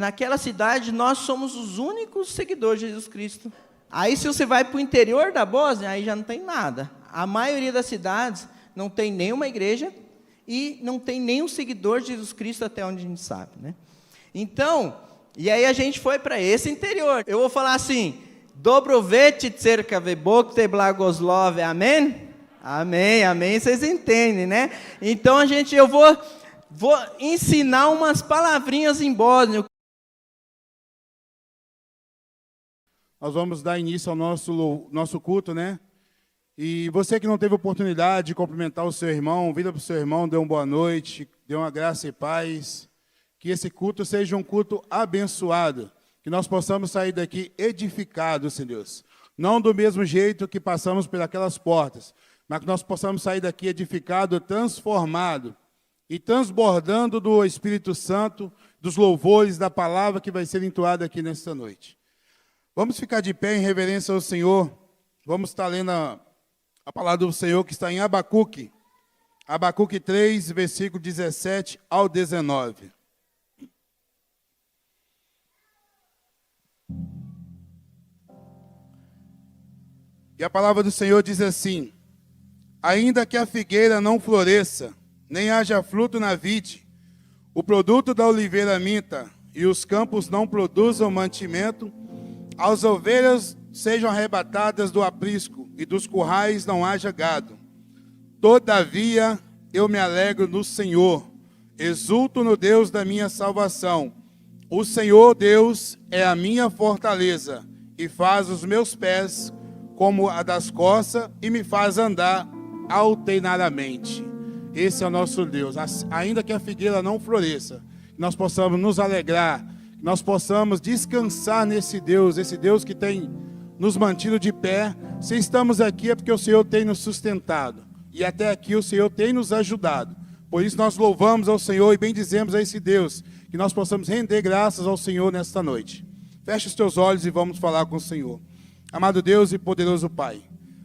Naquela cidade, nós somos os únicos seguidores de Jesus Cristo. Aí, se você vai para o interior da Bósnia, aí já não tem nada. A maioria das cidades não tem nenhuma igreja e não tem nenhum seguidor de Jesus Cristo, até onde a gente sabe, né? Então, e aí a gente foi para esse interior. Eu vou falar assim, Dobrovechi Cercave Bokte Blagoslov, amém? Amém, amém, vocês entendem, né? Então, eu vou ensinar umas palavrinhas em bósnio. Nós vamos dar início ao nosso culto, né? E você que não teve oportunidade de cumprimentar o seu irmão, vira para o seu irmão, dê uma boa noite, dê uma graça e paz. Que esse culto seja um culto abençoado. Que nós possamos sair daqui edificados, Senhor Deus. Não do mesmo jeito que passamos por aquelas portas, mas que nós possamos sair daqui edificado, transformado e transbordando do Espírito Santo, dos louvores, da palavra que vai ser entoada aqui nesta noite. Vamos ficar de pé em reverência ao Senhor. Vamos estar lendo a palavra do Senhor que está em Abacuque. Abacuque 3, versículo 17 ao 19. E a palavra do Senhor diz assim: ainda que a figueira não floresça, nem haja fruto na vide, o produto da oliveira minta, e os campos não produzam mantimento, as ovelhas sejam arrebatadas do aprisco, e dos currais não haja gado. Todavia eu me alegro no Senhor, exulto no Deus da minha salvação. O Senhor Deus é a minha fortaleza, e faz os meus pés como a das corças, e me faz andar alternadamente. Esse é o nosso Deus. Ainda que a figueira não floresça, nós possamos nos alegrar, nós possamos descansar nesse Deus, esse Deus que tem nos mantido de pé. Se estamos aqui é porque o Senhor tem nos sustentado, e até aqui o Senhor tem nos ajudado. Por isso nós louvamos ao Senhor e bendizemos a esse Deus, que nós possamos render graças ao Senhor nesta noite. Feche os teus olhos e vamos falar com o Senhor. Amado Deus e poderoso Pai,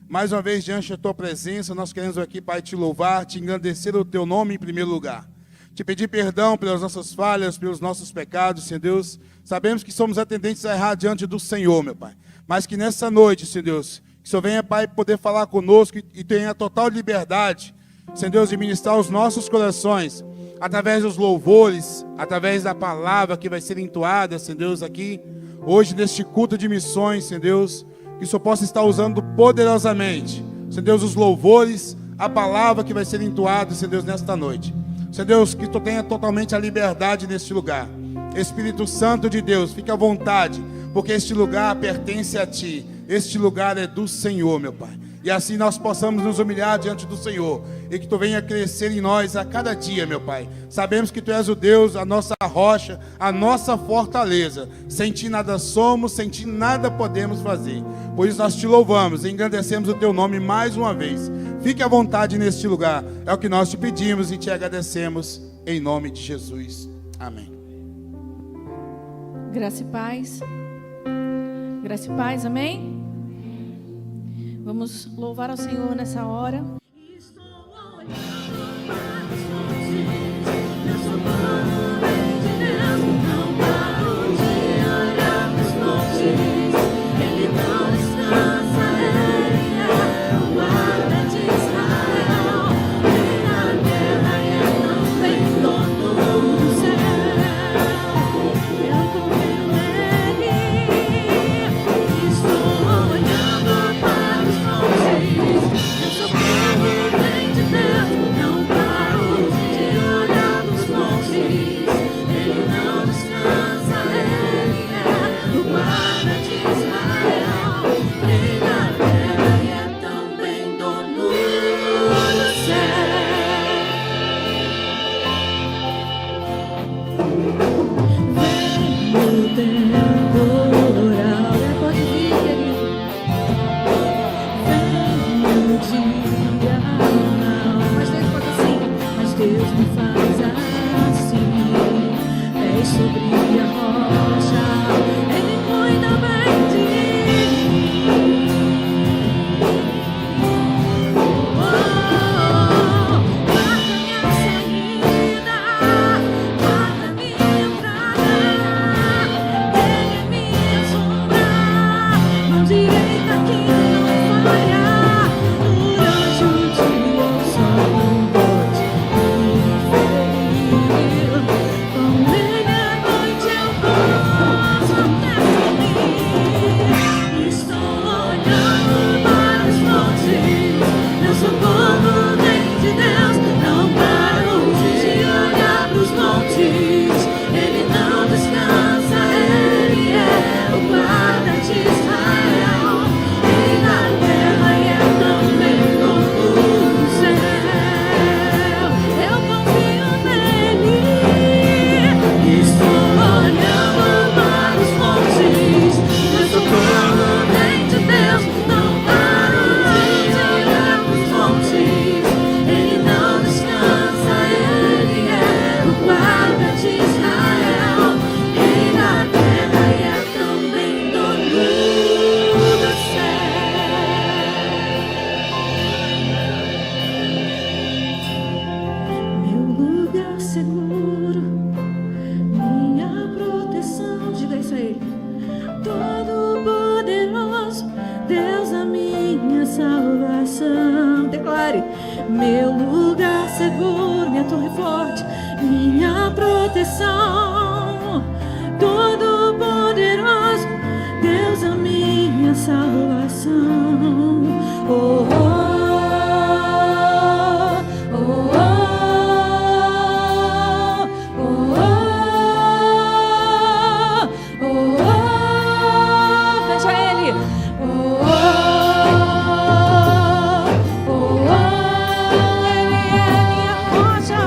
mais uma vez diante da Tua presença, nós queremos aqui, Pai, Te louvar, Te engrandecer o Teu nome em primeiro lugar. Te pedir perdão pelas nossas falhas, pelos nossos pecados, Senhor Deus. Sabemos que somos atendentes a errar diante do Senhor, meu Pai. Mas que nessa noite, Senhor Deus, que o Senhor venha, Pai, poder falar conosco e tenha total liberdade, Senhor Deus, de ministrar os nossos corações, através dos louvores, através da palavra que vai ser entoada, Senhor Deus, aqui, hoje neste culto de missões, Senhor Deus, que o Senhor possa estar usando poderosamente, Senhor Deus, os louvores, a palavra que vai ser entoada, Senhor Deus, nesta noite. Senhor Deus, que Tu tenha totalmente a liberdade neste lugar. Espírito Santo de Deus, fique à vontade, porque este lugar pertence a Ti. Este lugar é do Senhor, meu Pai. E assim nós possamos nos humilhar diante do Senhor, e que Tu venha crescer em nós a cada dia, meu Pai. Sabemos que Tu és o Deus, a nossa rocha, a nossa fortaleza. Sem Ti nada somos, sem Ti nada podemos fazer. Por isso nós Te louvamos e engrandecemos o Teu nome mais uma vez. Fique à vontade neste lugar. É o que nós Te pedimos e Te agradecemos em nome de Jesus. Amém. Graça e paz. Graça e paz, amém? Vamos louvar ao Senhor nessa hora. meu lugar seguro, minha torre forte, minha proteção, todo poderoso, Deus é minha salvação. Oh, oh, oh, oh, oh, oh, oh, oh, veja Ele. Oh, oh, oh, oh, Ele é minha rocha,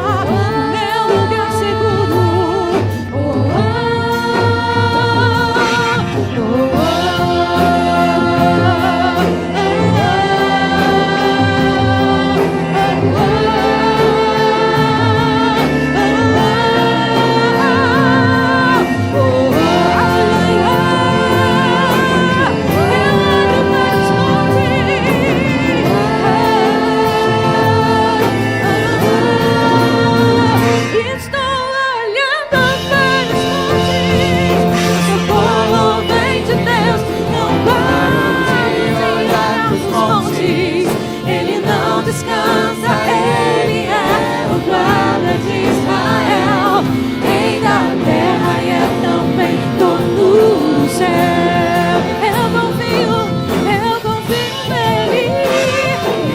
meu lugar seguro. Oh, oh, oh, oh, descansa, Ele é o guarda de Israel, Rei da terra e é também dono do céu. Eu confio nele.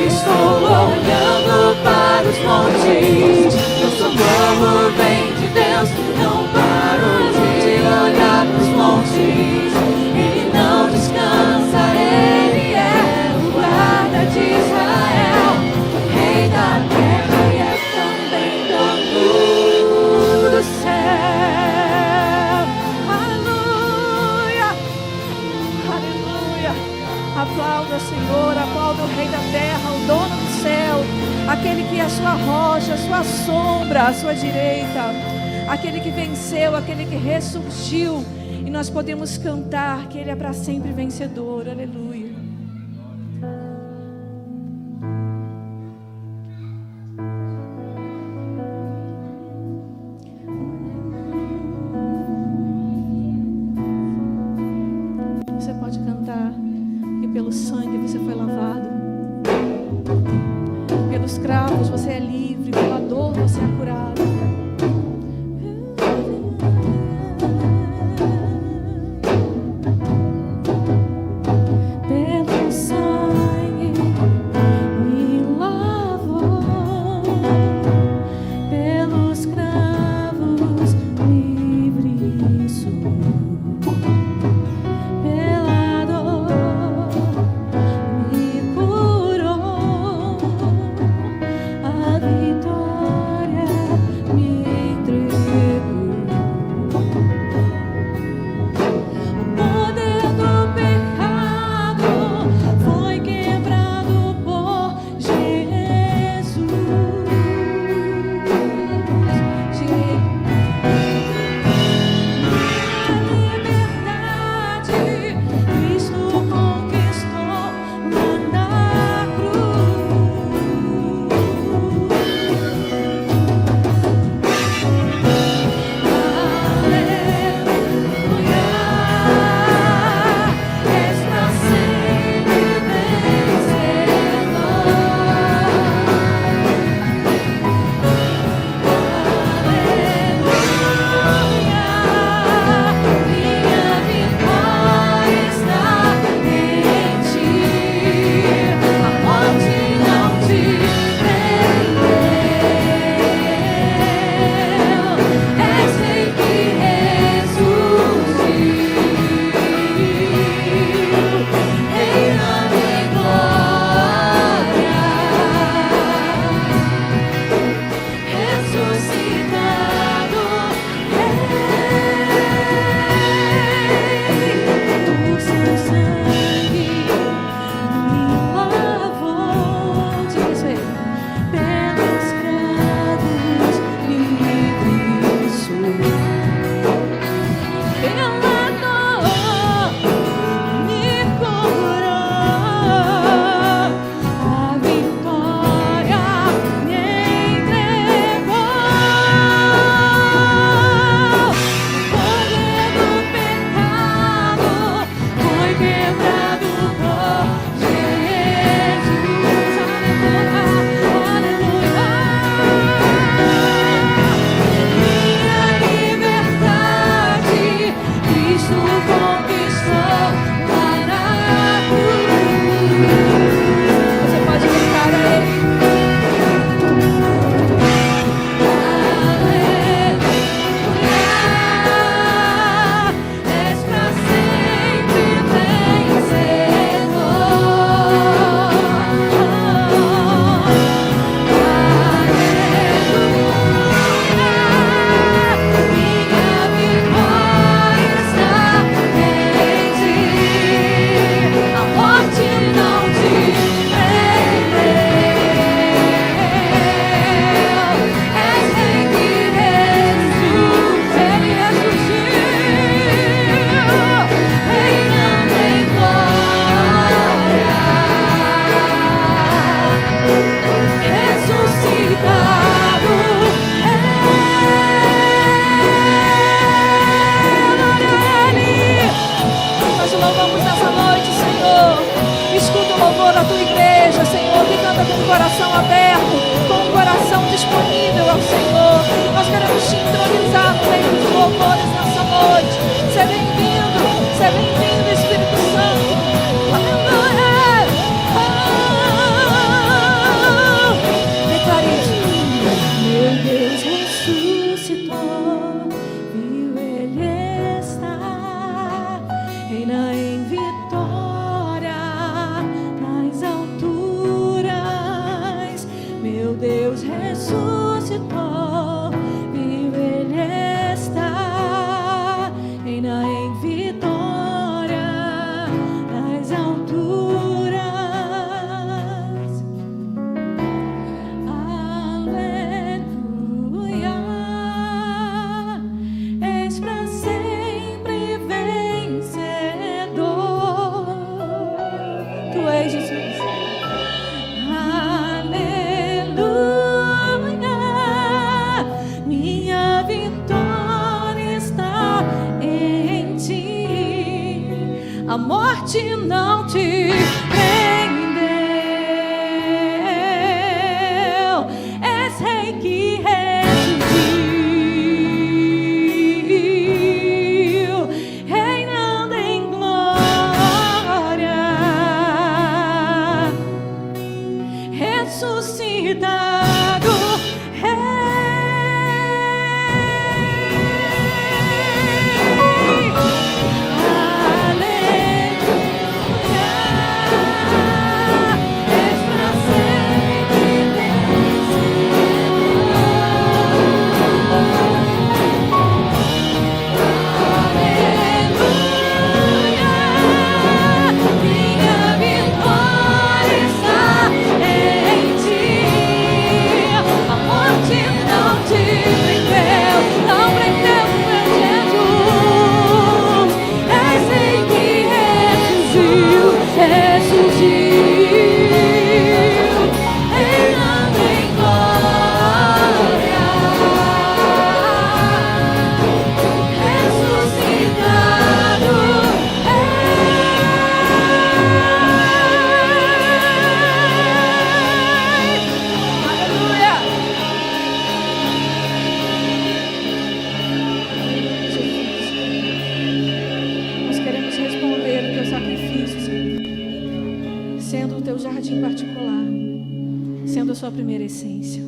Estou olhando para os montes, meu socorro vem de Deus. Não paro de olhar para os montes, Ele não descansa, Ele é o guarda de Israel, Rei da terra e é também dono do céu. Aleluia, aleluia. Aplauda, Senhor, aplauda o Rei da terra, o dono do céu, aquele que é a sua rocha, a sua sombra, a sua direita, aquele que venceu, aquele que ressurgiu. E nós podemos cantar que Ele é para sempre vencedor. Aleluia. Você pode cantar que pelo sangue você foi lavado, pelos cravos você é livre, pela dor você é curado. Pelo sangue me lavou, pelos cravos livre sou. Pela dor me curou, a vida a morte não te prendeu. És rei que ressurgiu, reinando em glória, ressuscitado. Sendo o teu jardim particular, sendo a sua primeira essência.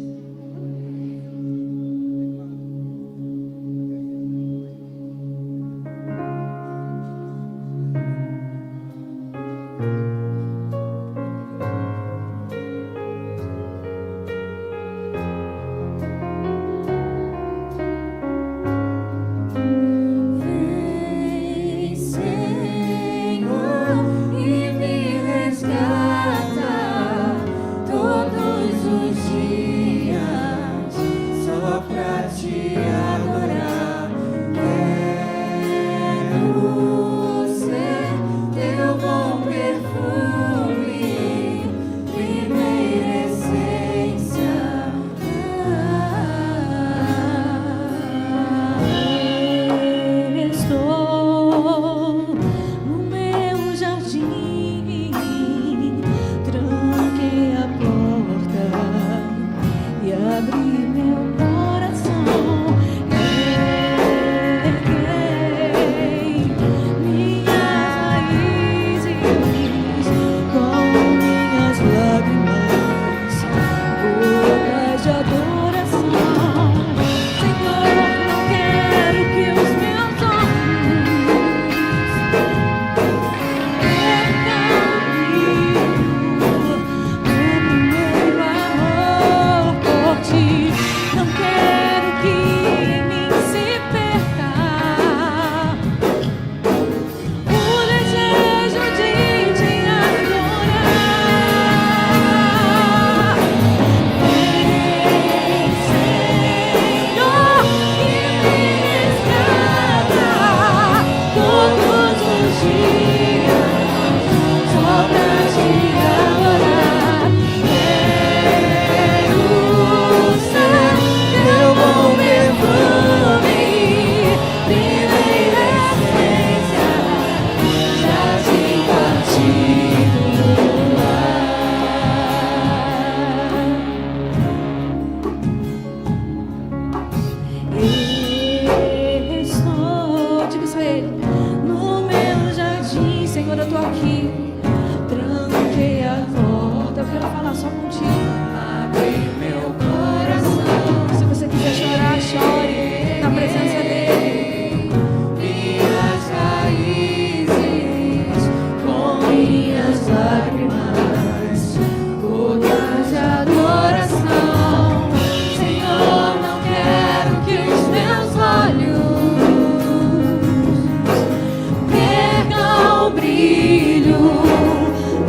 Brilho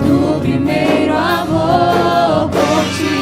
do primeiro amor por ti.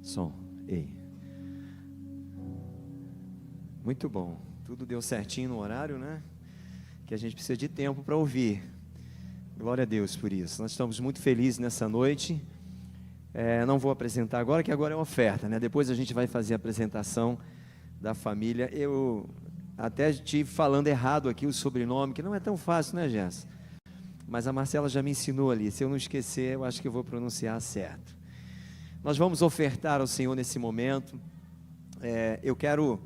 Som, ei. Muito bom. Tudo deu certinho no horário, né? Que a gente precisa de tempo para ouvir. Glória a Deus por isso. Nós estamos muito felizes nessa noite. Não vou apresentar agora, que agora é oferta, né? Depois a gente vai fazer a apresentação da família. Eu até estive falando errado aqui o sobrenome, que não é tão fácil, né, Jéssica? Mas a Marcela já me ensinou ali. Se eu não esquecer, eu acho que eu vou pronunciar certo. Nós vamos ofertar ao Senhor nesse momento. Eu quero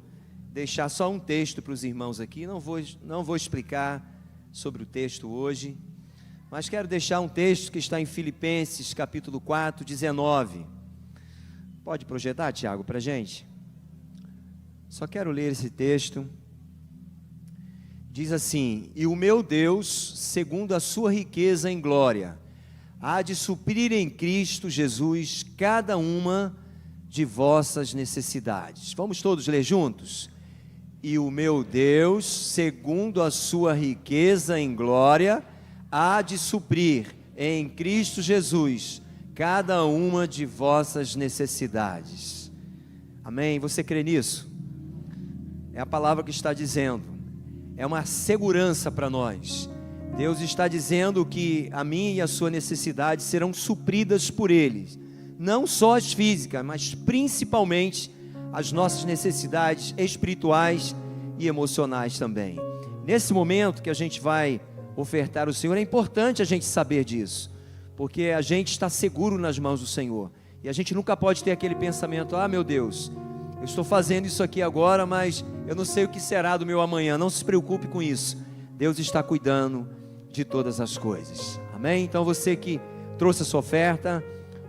deixar só um texto para os irmãos aqui. Não vou explicar sobre o texto hoje, mas quero deixar um texto que está em Filipenses capítulo 4, 19. Pode projetar, Tiago, para a gente? Só quero ler esse texto. Diz assim: e o meu Deus, segundo a sua riqueza em glória, há de suprir em Cristo Jesus cada uma de vossas necessidades. Vamos todos ler juntos? E o meu Deus, segundo a sua riqueza em glória, há de suprir em Cristo Jesus cada uma de vossas necessidades. Amém? Você crê nisso? É a palavra que está dizendo. É uma segurança para nós. Deus está dizendo que a minha e a sua necessidade serão supridas por Ele, não só as físicas, mas principalmente as nossas necessidades espirituais e emocionais também. Nesse momento que a gente vai ofertar ao Senhor, é importante a gente saber disso, porque a gente está seguro nas mãos do Senhor, e a gente nunca pode ter aquele pensamento: ah, meu Deus, eu estou fazendo isso aqui agora, mas eu não sei o que será do meu amanhã. Não se preocupe com isso, Deus está cuidando de todas as coisas. Amém? Então você que trouxe a sua oferta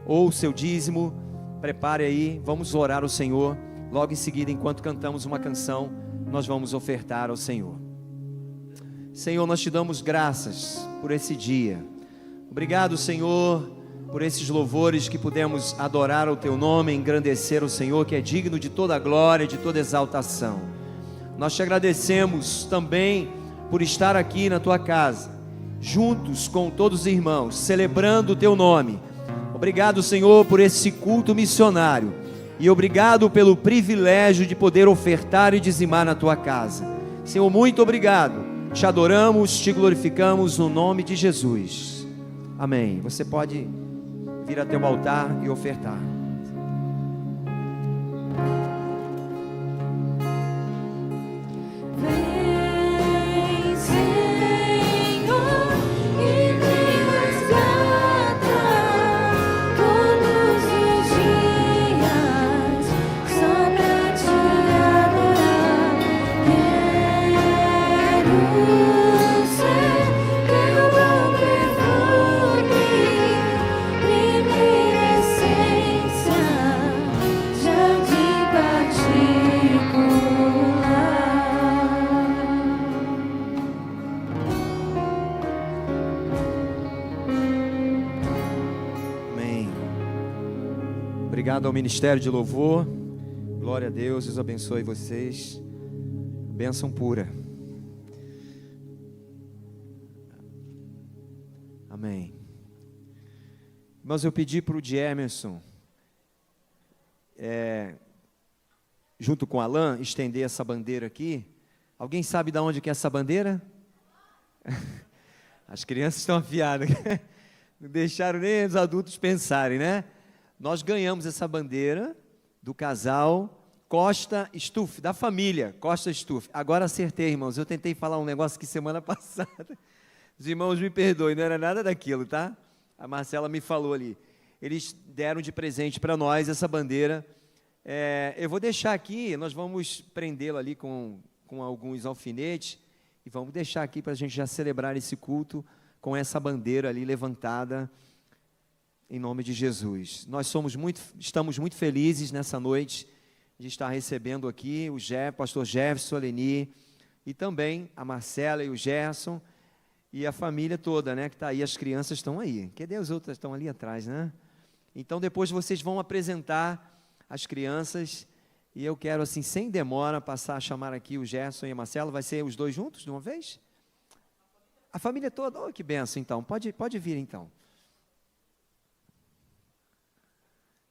ou o seu dízimo, prepare aí, vamos orar ao Senhor. Logo em seguida, enquanto cantamos uma canção, nós vamos ofertar ao Senhor. Senhor, nós te damos graças por esse dia. Obrigado, Senhor, por esses louvores que pudemos adorar o teu nome, engrandecer o Senhor, que é digno de toda glória, de toda exaltação. Nós te agradecemos também por estar aqui na tua casa, juntos com todos os irmãos, celebrando o Teu nome. Obrigado, Senhor, por esse culto missionário. E obrigado pelo privilégio de poder ofertar e dizimar na Tua casa. Senhor, muito obrigado. Te adoramos, te glorificamos no nome de Jesus. Amém. Você pode vir até o altar e ofertar. Vem, Senhor, e me resgata todos os dias, só pra te adorar. Quero ser teu bom perfume, primeira essência, jardim particular. Amém. Obrigado ao Ministério de Louvor. Glória a Deus, Deus abençoe vocês. Bênção pura. Amém. Mas eu pedi para o Emerson, junto com o Alan, estender essa bandeira aqui. Alguém sabe de onde que é essa bandeira? As crianças estão afiadas. Não deixaram nem os adultos pensarem, né? Nós ganhamos essa bandeira do casal Costa Stuff, da família Costa Stuff. Agora acertei, irmãos. Eu tentei falar um negócio aqui semana passada. Os irmãos me perdoem, não era nada daquilo, tá? A Marcela me falou ali. Eles deram de presente para nós essa bandeira. Eu vou deixar aqui, nós vamos prendê-la ali com alguns alfinetes e vamos deixar aqui para a gente já celebrar esse culto com essa bandeira ali levantada em nome de Jesus. Nós estamos muito felizes nessa noite de estar recebendo aqui o pastor Jefferson, a Leni, e também a Marcela e o Gerson, e a família toda, né, que está aí, as crianças estão aí. Cadê as outras? Estão ali atrás, né? Então, depois vocês vão apresentar as crianças, e eu quero, assim, sem demora, passar a chamar aqui o Gerson e a Marcela. Vai ser os dois juntos, de uma vez? A família toda? Oh, que benção, então. Pode vir, então.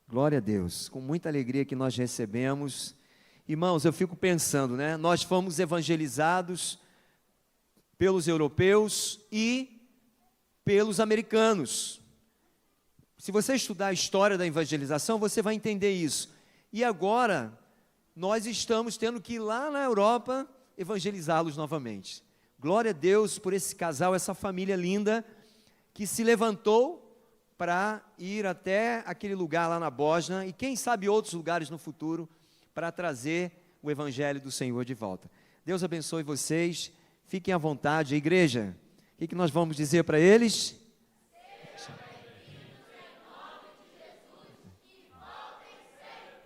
Glória a Deus. Com muita alegria que nós recebemos. Irmãos, eu fico pensando, né? Nós fomos evangelizados pelos europeus e pelos americanos. Se você estudar a história da evangelização, você vai entender isso. E agora, nós estamos tendo que ir lá na Europa evangelizá-los novamente. Glória a Deus por esse casal, essa família linda, que se levantou para ir até aquele lugar lá na Bósnia, e quem sabe outros lugares no futuro, para trazer o Evangelho do Senhor de volta. Deus abençoe vocês, fiquem à vontade. A igreja, o que nós vamos dizer para eles?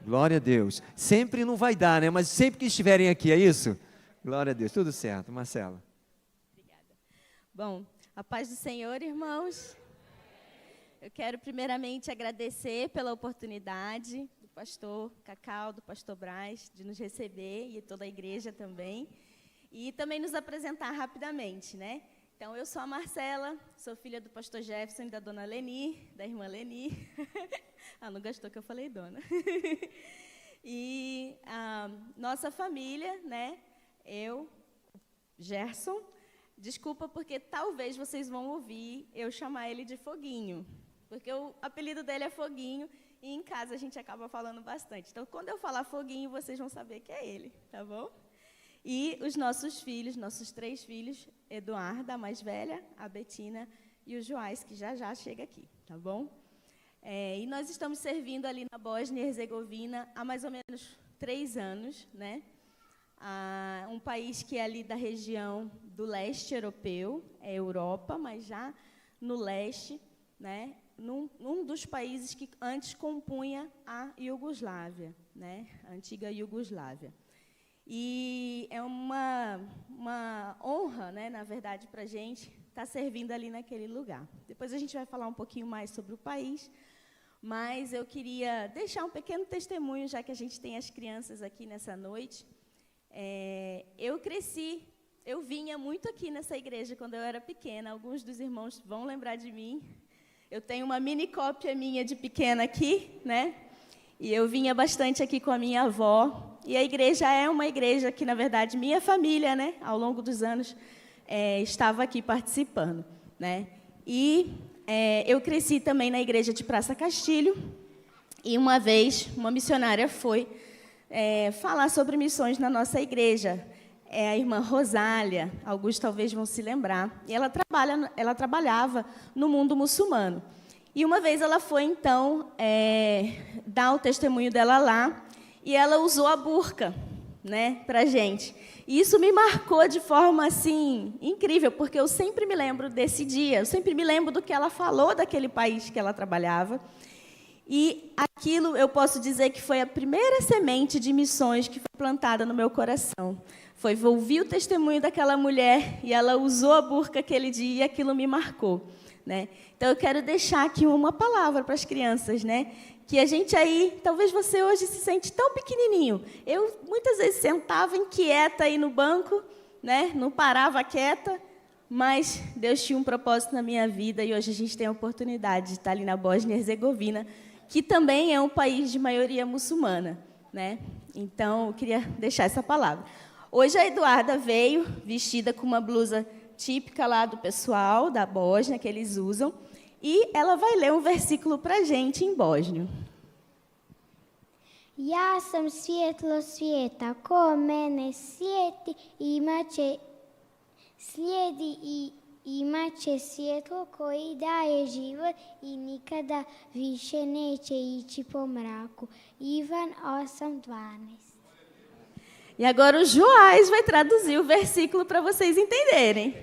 Glória a Deus. Sempre não vai dar, né? Mas sempre que estiverem aqui, é isso? Glória a Deus. Tudo certo. Marcela. Obrigada. Bom, a paz do Senhor, irmãos. Eu quero primeiramente agradecer pela oportunidade do pastor Cacau, do pastor Braz, de nos receber, e toda a igreja também. E também nos apresentar rapidamente, né? Então, eu sou a Marcela, sou filha do pastor Jefferson e da dona Leni, da irmã Leni. Não gostou que eu falei dona. E a nossa família, né? Eu, Gerson, desculpa porque talvez vocês vão ouvir eu chamar ele de Foguinho, porque o apelido dele é Foguinho e em casa a gente acaba falando bastante. Então, quando eu falar Foguinho, vocês vão saber que é ele, tá bom? E os nossos filhos, nossos 3 filhos, Eduarda, a mais velha, a Betina e o Joás, que já chega aqui, tá bom? E nós estamos servindo ali na Bósnia e Herzegovina há mais ou menos 3 anos, né? Um país que é ali da região do leste europeu, é Europa, mas já no leste, né? Num dos países que antes compunha a Iugoslávia, né? A antiga Iugoslávia. E é uma honra, né, na verdade, para a gente estar servindo ali naquele lugar. Depois a gente vai falar um pouquinho mais sobre o país, mas eu queria deixar um pequeno testemunho, já que a gente tem as crianças aqui nessa noite. Eu eu vinha muito aqui nessa igreja quando eu era pequena. Alguns dos irmãos vão lembrar de mim. Eu tenho uma mini cópia minha de pequena aqui, né? E eu vinha bastante aqui com a minha avó. E a igreja é uma igreja que, na verdade, minha família, né, ao longo dos anos, estava aqui participando, né? E eu cresci também na igreja de Praça Castilho. E uma vez, uma missionária foi falar sobre missões na nossa igreja. É a irmã Rosália, alguns talvez vão se lembrar. E ela trabalhava no mundo muçulmano. E uma vez ela foi, então, dar o testemunho dela lá, e ela usou a burca, né, para a gente. E isso me marcou de forma, assim, incrível, porque eu sempre me lembro desse dia, eu sempre me lembro do que ela falou daquele país que ela trabalhava. E aquilo, eu posso dizer que foi a primeira semente de missões que foi plantada no meu coração. Foi ouvir o testemunho daquela mulher, e ela usou a burca aquele dia, e aquilo me marcou, né? Então, eu quero deixar aqui uma palavra para as crianças, né? Que a gente aí, talvez você hoje se sente tão pequenininho. Eu, muitas vezes, sentava inquieta aí no banco, né? Não parava quieta, mas Deus tinha um propósito na minha vida, e hoje a gente tem a oportunidade de estar ali na Bósnia e Herzegovina, que também é um país de maioria muçulmana, né? Então, eu queria deixar essa palavra. Hoje a Eduarda veio vestida com uma blusa típica lá do pessoal da Bósnia, que eles usam, e ela vai ler um versículo para a gente em bósnio. Ja sam svjetlo svijeta, ko mene slijedi i imaće svjetlo koji daje život i nikada više neće ići po mraku. Ivan 8:12. E agora o Joás vai traduzir o versículo para vocês entenderem.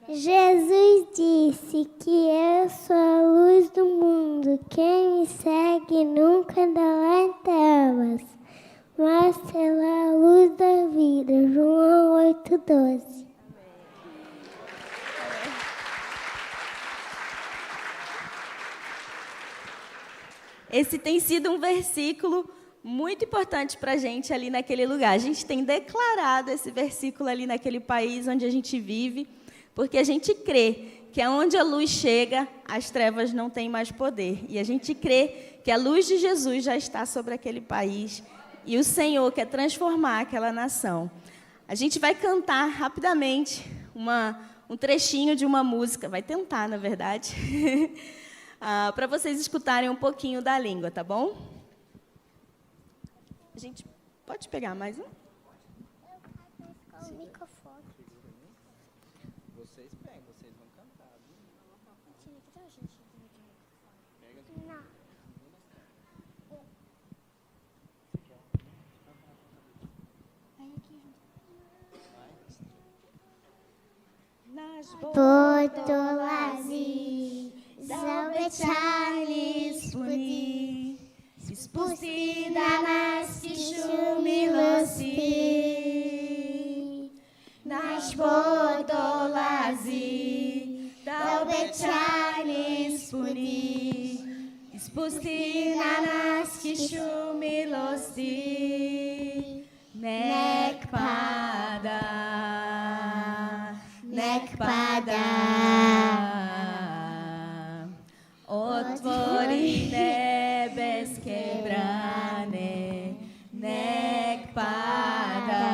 Jesus disse que eu sou a luz do mundo. Quem me segue nunca andará em trevas, mas será a luz da vida. João 8:12. Esse tem sido um versículo muito importante para a gente ali naquele lugar. A gente tem declarado esse versículo ali naquele país onde a gente vive, porque a gente crê que aonde a luz chega, as trevas não têm mais poder. E a gente crê que a luz de Jesus já está sobre aquele país e o Senhor quer transformar aquela nação. A gente vai cantar rapidamente um trechinho de uma música, vai tentar, na verdade, para vocês escutarem um pouquinho da língua, tá bom? A gente pode pegar mais um? Vocês pegam, vocês vão cantar. Potolazi, zaobećali ispuni, ispusti da nas kišu milosti. Naš Bog dolazi, da obećanje ispuni, ispusti na nas kišu milosti. Nek pada, nek pada, otvori nebeske brane, nek pada,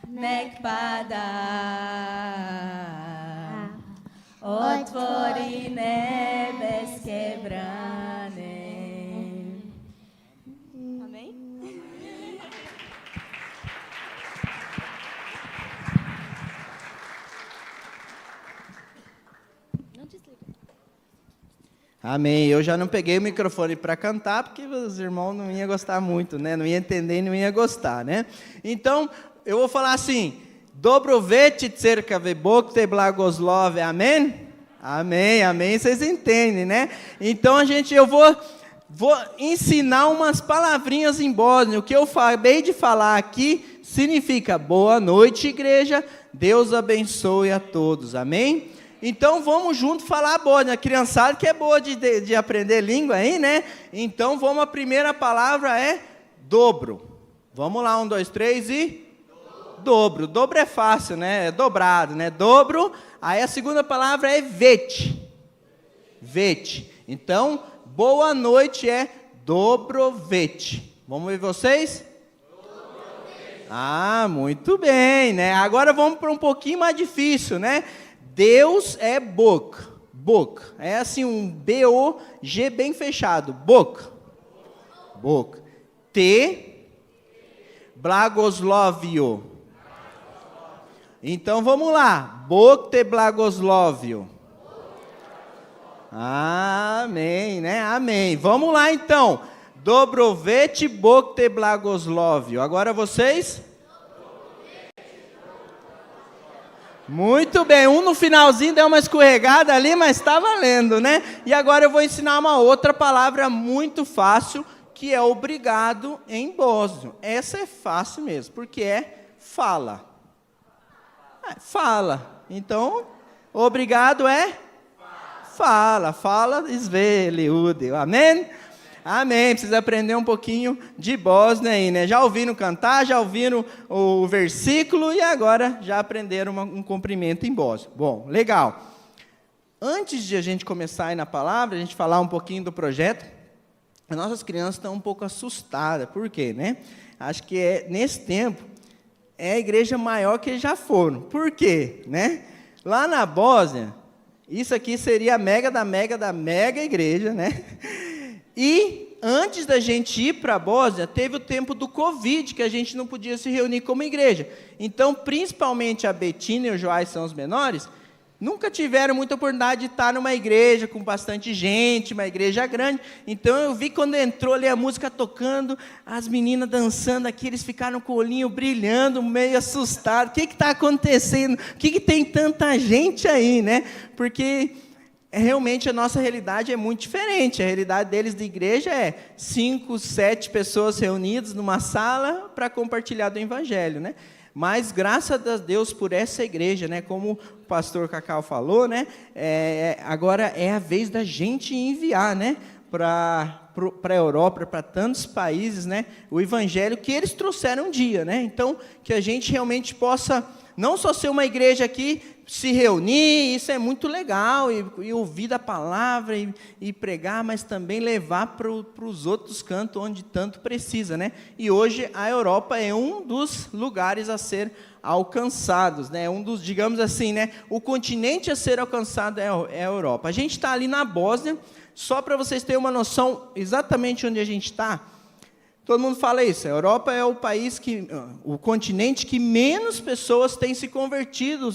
nek pada, otvori nebeske brane. Amém? Não desliga. Amém. Eu já não peguei o microfone para cantar, porque os irmãos não iam gostar muito, né? Não iam entender e não iam gostar, né? Então, eu vou falar assim, Dobrovechi Tserkave Bog Te Blagoslov, amém? Amém, amém, vocês entendem, né? Então, eu vou ensinar umas palavrinhas em bósnio. O que eu acabei de falar aqui significa boa noite, igreja, Deus abençoe a todos, amém? Então, vamos junto falar bósnio. A criançada que é boa de aprender língua aí, né? Então, a primeira palavra é dobro. Vamos lá, 1, 2, 3 e... Dobro. Dobro é fácil, né? É dobrado, né? Dobro. Aí a segunda palavra é vete. Vete. Então, boa noite é dobrovete. Vamos ver vocês? Ah, muito bem, né? Agora vamos para um pouquinho mais difícil, né? Deus é boca. Boca. É assim um B-O-G bem fechado. Boca. Boca. T. Blagoslovio. Então vamos lá. Boca blagoslovio. Amém, né? Amém. Vamos lá então. Dobrovete boca blagoslovio. Agora vocês? Muito bem, um no finalzinho deu uma escorregada ali, mas está valendo, né? E agora eu vou ensinar uma outra palavra muito fácil, que é obrigado em bósnio. Essa é fácil mesmo, porque é fala. Fala. Então, obrigado é fala. Fala, esveleude. Amém? Amém. Precisa aprender um pouquinho de bósnio aí, né? Já ouviram cantar, já ouviram o versículo e agora já aprenderam um cumprimento em bósnio. Bom, legal. Antes de a gente começar aí na palavra, a gente falar um pouquinho do projeto, as nossas crianças estão um pouco assustadas. Por quê, né? Acho que nesse tempo é a igreja maior que eles já foram. Por quê, né? Lá na Bósnia, isso aqui seria a mega da mega igreja, né? E antes da gente ir para a Bósnia, teve o tempo do Covid, que a gente não podia se reunir como igreja. Então, principalmente a Betina e o Joás, são os menores, nunca tiveram muita oportunidade de estar numa igreja com bastante gente, uma igreja grande. Então, eu vi quando entrou ali a música tocando, as meninas dançando aqui, eles ficaram com o olhinho brilhando, meio assustados. O que está acontecendo? Por que tem tanta gente aí, né? Porque realmente a nossa realidade é muito diferente. A realidade deles de igreja é 5, 7 pessoas reunidas numa sala para compartilhar do evangelho, né? Mas graças a Deus por essa igreja, né? Como o pastor Cacau falou, né? Agora é a vez da gente enviar, né? Para a Europa, para tantos países, né? O evangelho que eles trouxeram um dia, né? Então, que a gente realmente possa não só ser uma igreja aqui, se reunir, isso é muito legal, e ouvir da palavra e pregar, mas também levar para os outros cantos onde tanto precisa, né? E hoje a Europa é um dos lugares a ser alcançados, né? Um dos, digamos assim, né? O continente a ser alcançado é a Europa. A gente está ali na Bósnia, só para vocês terem uma noção exatamente onde a gente está. Todo mundo fala isso, a Europa é o país o continente que menos pessoas têm se convertido,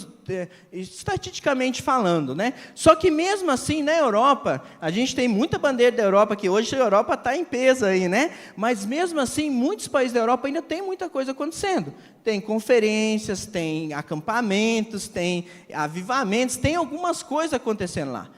estatisticamente falando, né? Só que mesmo assim, na Europa, a gente tem muita bandeira da Europa, que hoje a Europa está em peso aí, né? Mas mesmo assim, muitos países da Europa ainda tem muita coisa acontecendo. Tem conferências, tem acampamentos, tem avivamentos, tem algumas coisas acontecendo lá.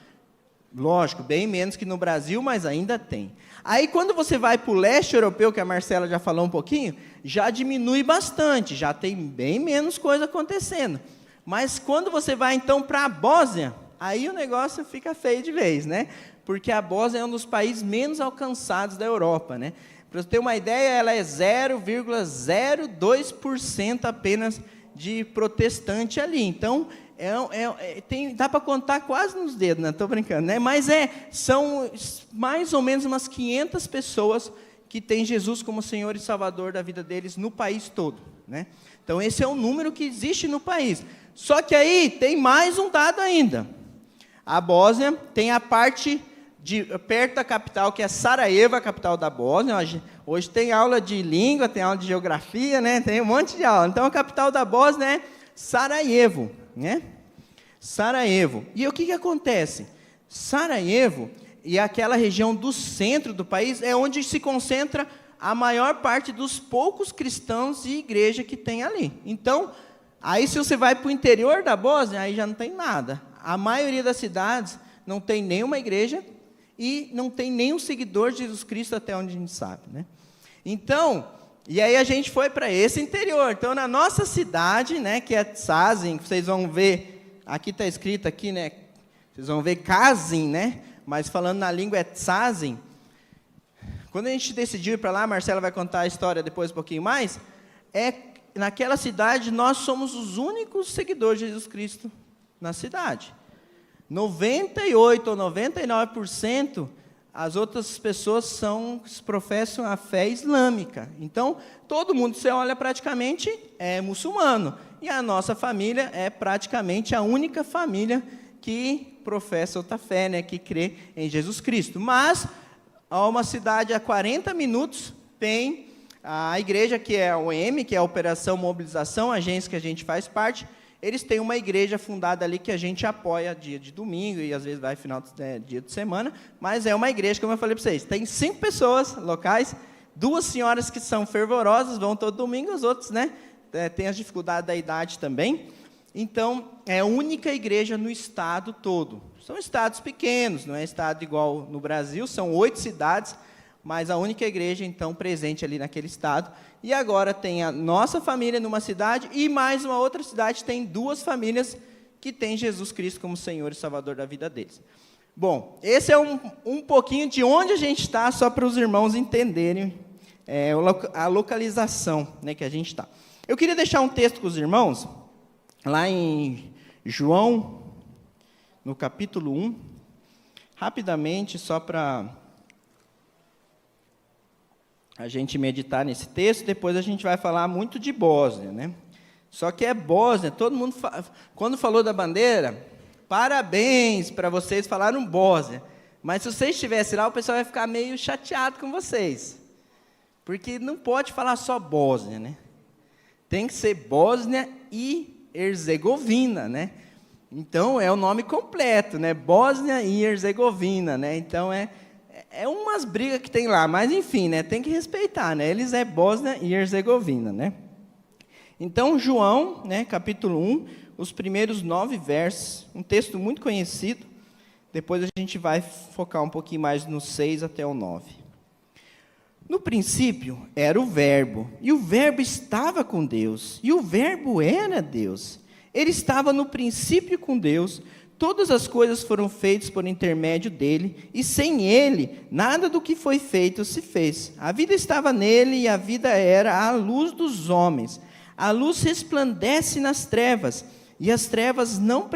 Lógico, bem menos que no Brasil, mas ainda tem. Aí, quando você vai para o leste europeu, que a Marcela já falou um pouquinho, já diminui bastante, já tem bem menos coisa acontecendo. Mas quando você vai, então, para a Bósnia, aí o negócio fica feio de vez, né? Porque a Bósnia é um dos países menos alcançados da Europa, né? Para você ter uma ideia, ela é 0,02% apenas de protestante ali. Então, dá para contar quase nos dedos, não estou brincando, né? Mas são mais ou menos umas 500 pessoas que têm Jesus como Senhor e Salvador da vida deles no país todo, né? Então, esse é o número que existe no país. Só que aí tem mais um dado ainda. A Bósnia tem a parte perto da capital, que é Sarajevo, a capital da Bósnia. Hoje tem aula de língua, tem aula de geografia, né? Tem um monte de aula. Então, a capital da Bósnia é Sarajevo, né? Sarajevo. E o que acontece? Sarajevo e aquela região do centro do país é onde se concentra a maior parte dos poucos cristãos e igreja que tem ali. Então, aí se você vai para o interior da Bósnia, aí já não tem nada. A maioria das cidades não tem nenhuma igreja e não tem nenhum seguidor de Jesus Cristo, até onde a gente sabe, né? Então, e aí a gente foi para esse interior. Então, na nossa cidade, né, que é Sazin, vocês vão ver, aqui está escrito aqui, né, vocês vão ver Kazin, né, mas falando na língua é Sazin. Quando a gente decidiu ir para lá, a Marcela vai contar a história depois um pouquinho mais, naquela cidade nós somos os únicos seguidores de Jesus Cristo na cidade. 98 ou 99% as outras pessoas professam a fé islâmica. Então, todo mundo, você olha, praticamente é muçulmano. E a nossa família é praticamente a única família que professa outra fé, né, que crê em Jesus Cristo. Mas, a uma cidade a 40 minutos, tem a igreja, que é a OM, que é a Operação Mobilização, a agência que a gente faz parte. Eles têm uma igreja fundada ali que a gente apoia dia de domingo e às vezes vai dia de semana, mas é uma igreja, como eu falei para vocês, tem 5 pessoas locais, 2 senhoras que são fervorosas, vão todo domingo, os outros, né, têm as dificuldades da idade também. Então, é a única igreja no estado todo. São estados pequenos, não é estado igual no Brasil, são 8 cidades, mas a única igreja, então, presente ali naquele estado. E agora tem a nossa família numa cidade e mais uma outra cidade, tem 2 famílias que têm Jesus Cristo como Senhor e Salvador da vida deles. Bom, esse é um pouquinho de onde a gente está, só para os irmãos entenderem a localização, né, que a gente está. Eu queria deixar um texto com os irmãos, lá em João, no capítulo 1, rapidamente, só para a gente meditar nesse texto. Depois a gente vai falar muito de Bósnia, né? Só que Bósnia, todo mundo, quando falou da bandeira, parabéns para vocês, falaram Bósnia. Mas se vocês estivessem lá, o pessoal vai ficar meio chateado com vocês. Porque não pode falar só Bósnia, né? Tem que ser Bósnia e Herzegovina, né? Então, é o nome completo, né? Bósnia e Herzegovina, né? Então, é umas brigas que tem lá, mas enfim, né, tem que respeitar, né, eles é Bósnia e Herzegovina, né. Então, João, né, capítulo 1, os primeiros 9 versos, um texto muito conhecido, depois a gente vai focar um pouquinho mais no 6 até o 9. No princípio era o Verbo, e o Verbo estava com Deus, e o Verbo era Deus. Ele estava no princípio com Deus. Todas as coisas foram feitas por intermédio dele, e sem ele, nada do que foi feito se fez. A vida estava nele, e a vida era a luz dos homens. A luz resplandece nas trevas, e as trevas não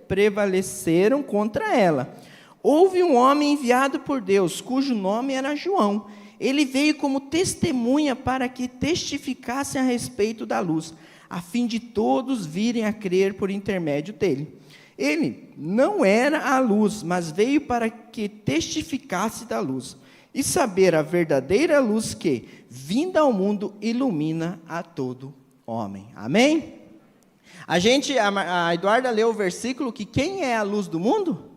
prevaleceram contra ela. Houve um homem enviado por Deus, cujo nome era João. Ele veio como testemunha para que testificasse a respeito da luz, a fim de todos virem a crer por intermédio dele. Ele não era a luz, mas veio para que testificasse da luz, e saber a verdadeira luz que, vinda ao mundo, ilumina a todo homem. Amém? A Eduarda leu o versículo que quem é a luz do mundo?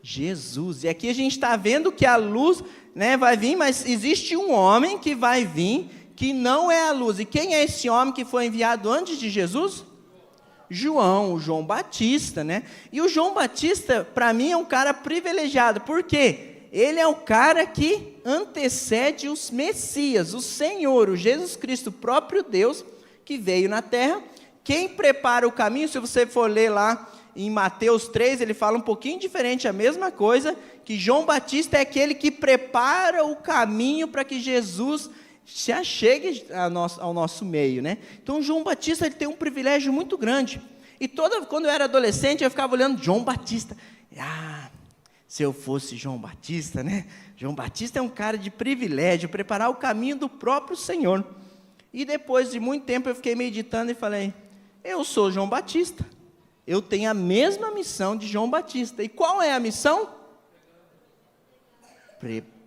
Jesus. E aqui a gente está vendo que a luz, né, vai vir, mas existe um homem que vai vir, que não é a luz. E quem é esse homem que foi enviado antes de Jesus? João, o João Batista, né? E o João Batista, para mim, é um cara privilegiado. Por quê? Ele é o cara que antecede os Messias, o Senhor, o Jesus Cristo, o próprio Deus, que veio na terra. Quem prepara o caminho, se você for ler lá em Mateus 3, ele fala um pouquinho diferente, a mesma coisa, que João Batista é aquele que prepara o caminho para que Jesus se achegue ao nosso meio, né? Então, João Batista, ele tem um privilégio muito grande. E quando eu era adolescente, eu ficava olhando João Batista. Se eu fosse João Batista, né? João Batista é um cara de privilégio, preparar o caminho do próprio Senhor. E depois de muito tempo, eu fiquei meditando e falei, eu sou João Batista. Eu tenho a mesma missão de João Batista. E qual é a missão?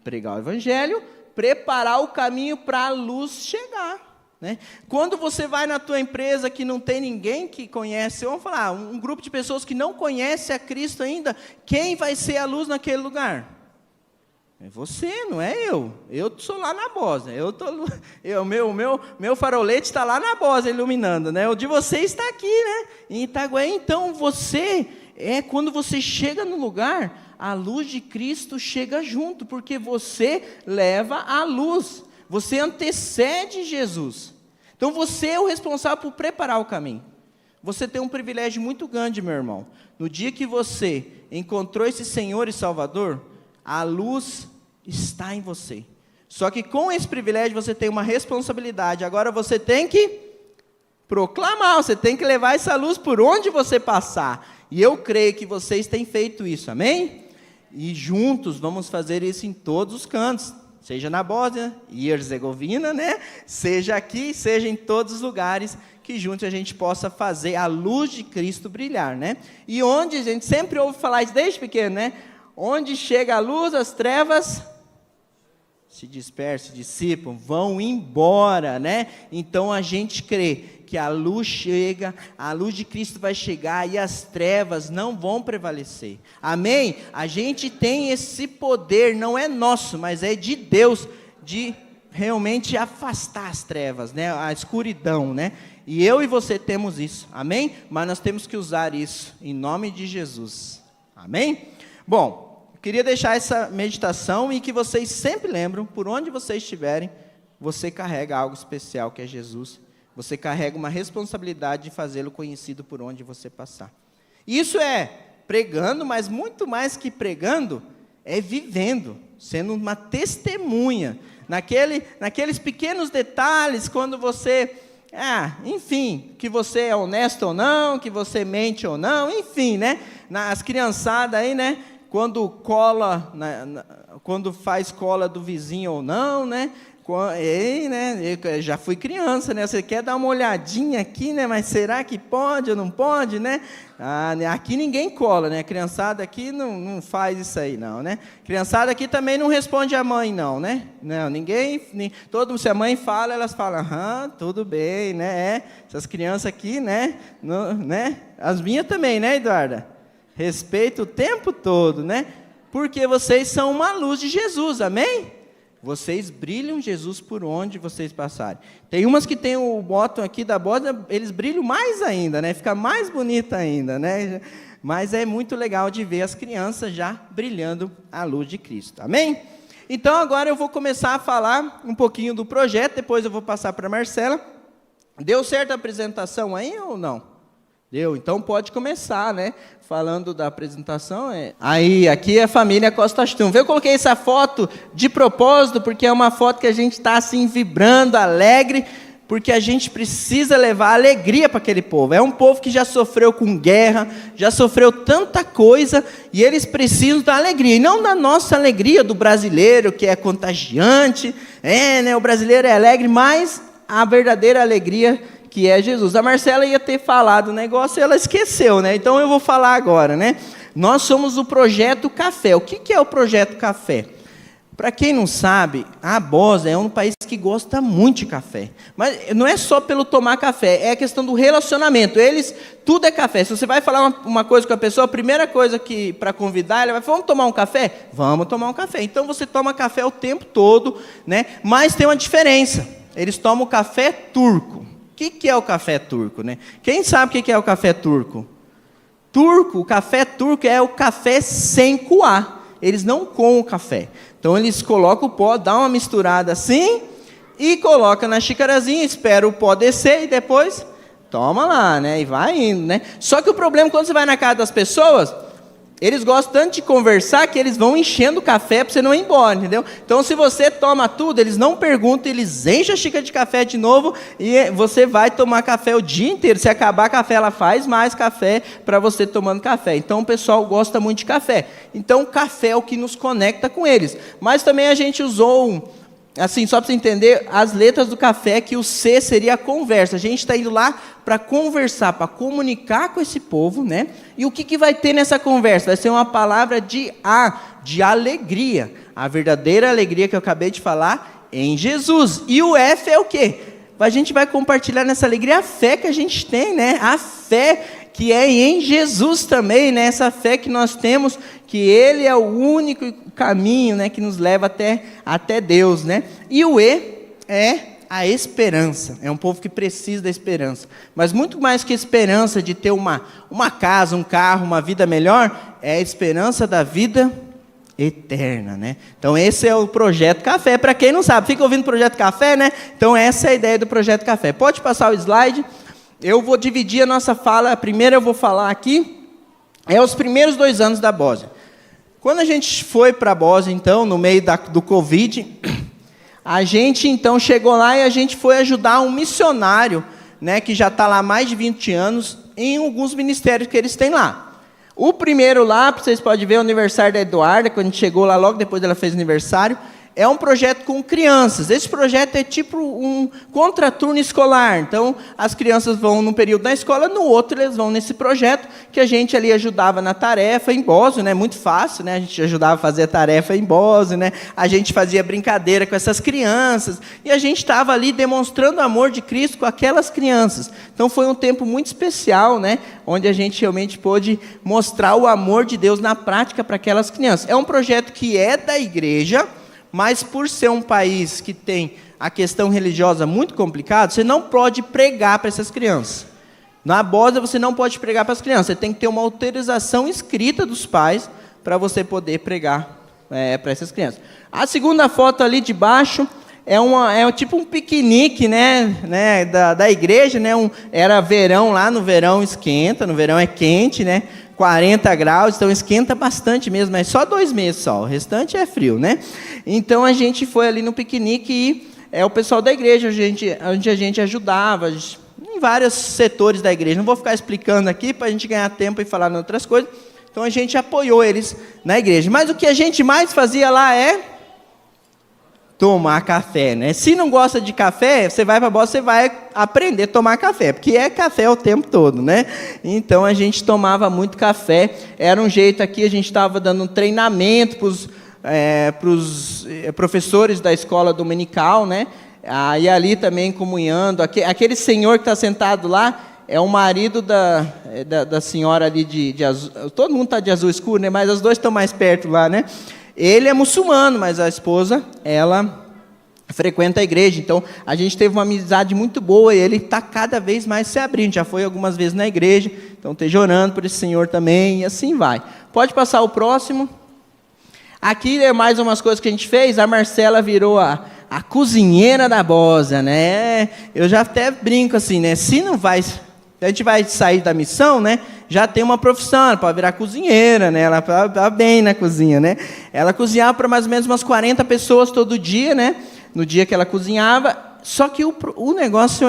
Pregar o evangelho, preparar o caminho para a luz chegar, né? Quando você vai na tua empresa que não tem ninguém que conhece, vamos falar, um grupo de pessoas que não conhece a Cristo ainda, quem vai ser a luz naquele lugar? É você, não é eu. Eu sou lá na Bósnia. Meu farolete está lá na Bósnia iluminando, né? O de você está aqui, né? Em Itaguaí. Então, quando você chega no lugar, a luz de Cristo chega junto, porque você leva a luz, você antecede Jesus. Então, você é o responsável por preparar o caminho. Você tem um privilégio muito grande, meu irmão. No dia que você encontrou esse Senhor e Salvador, A luz está em você. Só que com esse privilégio você tem uma responsabilidade. Agora você tem que proclamar, você tem que levar essa luz por onde você passar. E eu creio que vocês têm feito isso, amém? E juntos vamos fazer isso em todos os cantos. Seja na Bósnia e Herzegovina, né? Seja aqui, seja em todos os lugares, que juntos a gente possa fazer a luz de Cristo brilhar, né? E onde a gente sempre ouve falar isso desde pequeno, né? Onde chega a luz, as trevas se dispersam, se dissipam, vão embora, né? Então a gente crê que a luz chega, a luz de Cristo vai chegar e as trevas não vão prevalecer. Amém? A gente tem esse poder, não é nosso, mas é de Deus, de realmente afastar as trevas, né? A escuridão, né? E eu e você temos isso, amém? Mas nós temos que usar isso em nome de Jesus, amém? Bom, queria deixar essa meditação e que vocês sempre lembram, por onde vocês estiverem, você carrega algo especial que é Jesus. Você carrega uma responsabilidade de fazê-lo conhecido por onde você passar. Isso é pregando, mas muito mais que pregando, é vivendo, sendo uma testemunha. Naqueles pequenos detalhes, quando você, enfim, que você é honesto ou não, que você mente ou não, enfim, né? As criançadas aí, né? Quando cola, quando faz cola do vizinho ou não, né? Eu já fui criança, né? Você quer dar uma olhadinha aqui, né? Mas será que pode ou não pode, né? Aqui ninguém cola, né? Criançada aqui não faz isso aí, não, né? Criançada aqui também não responde a mãe, não, né? Não, se a mãe fala, elas falam, tudo bem, né? Essas crianças aqui, né? Né? As minhas também, né, Eduarda? Respeito o tempo todo, né? Porque vocês são uma luz de Jesus, amém? Vocês brilham Jesus por onde vocês passarem. Tem umas que tem o botão aqui da boda, eles brilham mais ainda, né? Fica mais bonita ainda, né? Mas é muito legal de ver as crianças já brilhando a luz de Cristo, amém? Então agora eu vou começar a falar um pouquinho do projeto, depois eu vou passar para a Marcela. Deu certo a apresentação aí ou não? Deu, então pode começar, né? Falando da apresentação. Aí, aqui é a família Costa Astum. Eu coloquei essa foto de propósito, porque é uma foto que a gente está assim, vibrando, alegre, porque a gente precisa levar alegria para aquele povo. É um povo que já sofreu com guerra, já sofreu tanta coisa, e eles precisam da alegria. E não da nossa alegria do brasileiro, que é contagiante, né? O brasileiro é alegre, mas a verdadeira alegria que é Jesus. A Marcela ia ter falado o negócio e ela esqueceu, né? Então eu vou falar agora, né? Nós somos o Projeto Café. O que é o Projeto Café? Para quem não sabe, a Bósnia é um país que gosta muito de café. Mas não é só pelo tomar café, é a questão do relacionamento. Tudo é café. Se você vai falar uma coisa com a pessoa, a primeira coisa que para convidar, ela vai falar, vamos tomar um café? Vamos tomar um café. Então você toma café o tempo todo, né? Mas tem uma diferença. Eles tomam café turco. O que é o café turco, né? Quem sabe o que é o café turco? O café turco é o café sem coar. Eles não coam o café. Então eles colocam o pó, dá uma misturada assim e coloca na xicarazinha, espera o pó descer e depois toma lá, né? E vai indo, né? Só que o problema quando você vai na casa das pessoas, eles gostam tanto de conversar que eles vão enchendo o café para você não ir embora, entendeu? Então, se você toma tudo, eles não perguntam, eles enchem a xícara de café de novo e você vai tomar café o dia inteiro. Se acabar café, ela faz mais café para você tomando café. Então, o pessoal gosta muito de café. Então, o café é o que nos conecta com eles. Mas também a gente usou, assim, só para você entender, as letras do café, que o C seria a conversa. A gente está indo lá para conversar, para comunicar com esse povo, né? E o que vai ter nessa conversa? Vai ser uma palavra de alegria. A verdadeira alegria que eu acabei de falar em Jesus. E o F é o quê? A gente vai compartilhar nessa alegria a fé que a gente tem, né? A fé que é em Jesus também, né? Essa fé que nós temos, que Ele é o único caminho, né? Que nos leva até Deus, né? E o E é a esperança. É um povo que precisa da esperança. Mas muito mais que esperança de ter uma casa, um carro, uma vida melhor, é a esperança da vida eterna, né? Então esse é o Projeto Café. Para quem não sabe, fica ouvindo o Projeto Café, né? Então essa é a ideia do Projeto Café. Pode passar o slide. Eu vou dividir a nossa fala. A primeira eu vou falar aqui, os primeiros 2 anos da Bósnia. Quando a gente foi para a Bósnia, então, no meio do Covid, a gente, então, chegou lá e a gente foi ajudar um missionário, né, que já está lá há mais de 20 anos, em alguns ministérios que eles têm lá. O primeiro lá, vocês podem ver, o aniversário da Eduarda, quando a gente chegou lá, logo depois ela fez aniversário, é um projeto com crianças. Esse projeto é tipo um contraturno escolar. Então, as crianças vão num período na escola, no outro eles vão nesse projeto, que a gente ali ajudava na tarefa em Bósio, né? Muito fácil, né? A gente ajudava a fazer a tarefa em Bósio, né? A gente fazia brincadeira com essas crianças, e a gente estava ali demonstrando o amor de Cristo com aquelas crianças. Então, foi um tempo muito especial, né? Onde a gente realmente pôde mostrar o amor de Deus na prática para aquelas crianças. É um projeto que é da igreja, mas por ser um país que tem a questão religiosa muito complicada, você não pode pregar para essas crianças. Na Bósnia, você não pode pregar para as crianças. Você tem que ter uma autorização escrita dos pais para você poder pregar para essas crianças. A segunda foto ali de baixo é tipo um piquenique, né, da igreja. Né, era verão lá, no verão esquenta, no verão é quente, né? 40 graus, então esquenta bastante mesmo, mas só 2 meses só, o restante é frio, né? Então a gente foi ali no piquenique e o pessoal da igreja, onde a gente ajudava em vários setores da igreja. Não vou ficar explicando aqui para a gente ganhar tempo e falar em outras coisas. Então a gente apoiou eles na igreja. Mas o que a gente mais fazia lá é tomar café, né? Se não gosta de café, você vai para a Bósnia, você vai aprender a tomar café, porque é café o tempo todo, né? Então a gente tomava muito café. Era um jeito aqui, a gente estava dando um treinamento para os professores da escola dominical, né? E ali também comunhando. Aquele senhor que está sentado lá é o marido da senhora ali de azul. Todo mundo está de azul escuro, né? Mas as duas estão mais perto lá, né? Ele é muçulmano, mas a esposa, ela frequenta a igreja. Então, a gente teve uma amizade muito boa e ele está cada vez mais se abrindo. Já foi algumas vezes na igreja, então esteja orando por esse senhor também, e assim vai. Pode passar o próximo. Aqui é mais umas coisas que a gente fez. A Marcela virou a cozinheira da Bósnia, né? Eu já até brinco assim, né? Se a gente vai sair da missão, né? Já tem uma profissão, ela pode virar cozinheira, né? Ela está bem na cozinha, né? Ela cozinhava para mais ou menos umas 40 pessoas todo dia, né? No dia que ela cozinhava. Só que o negócio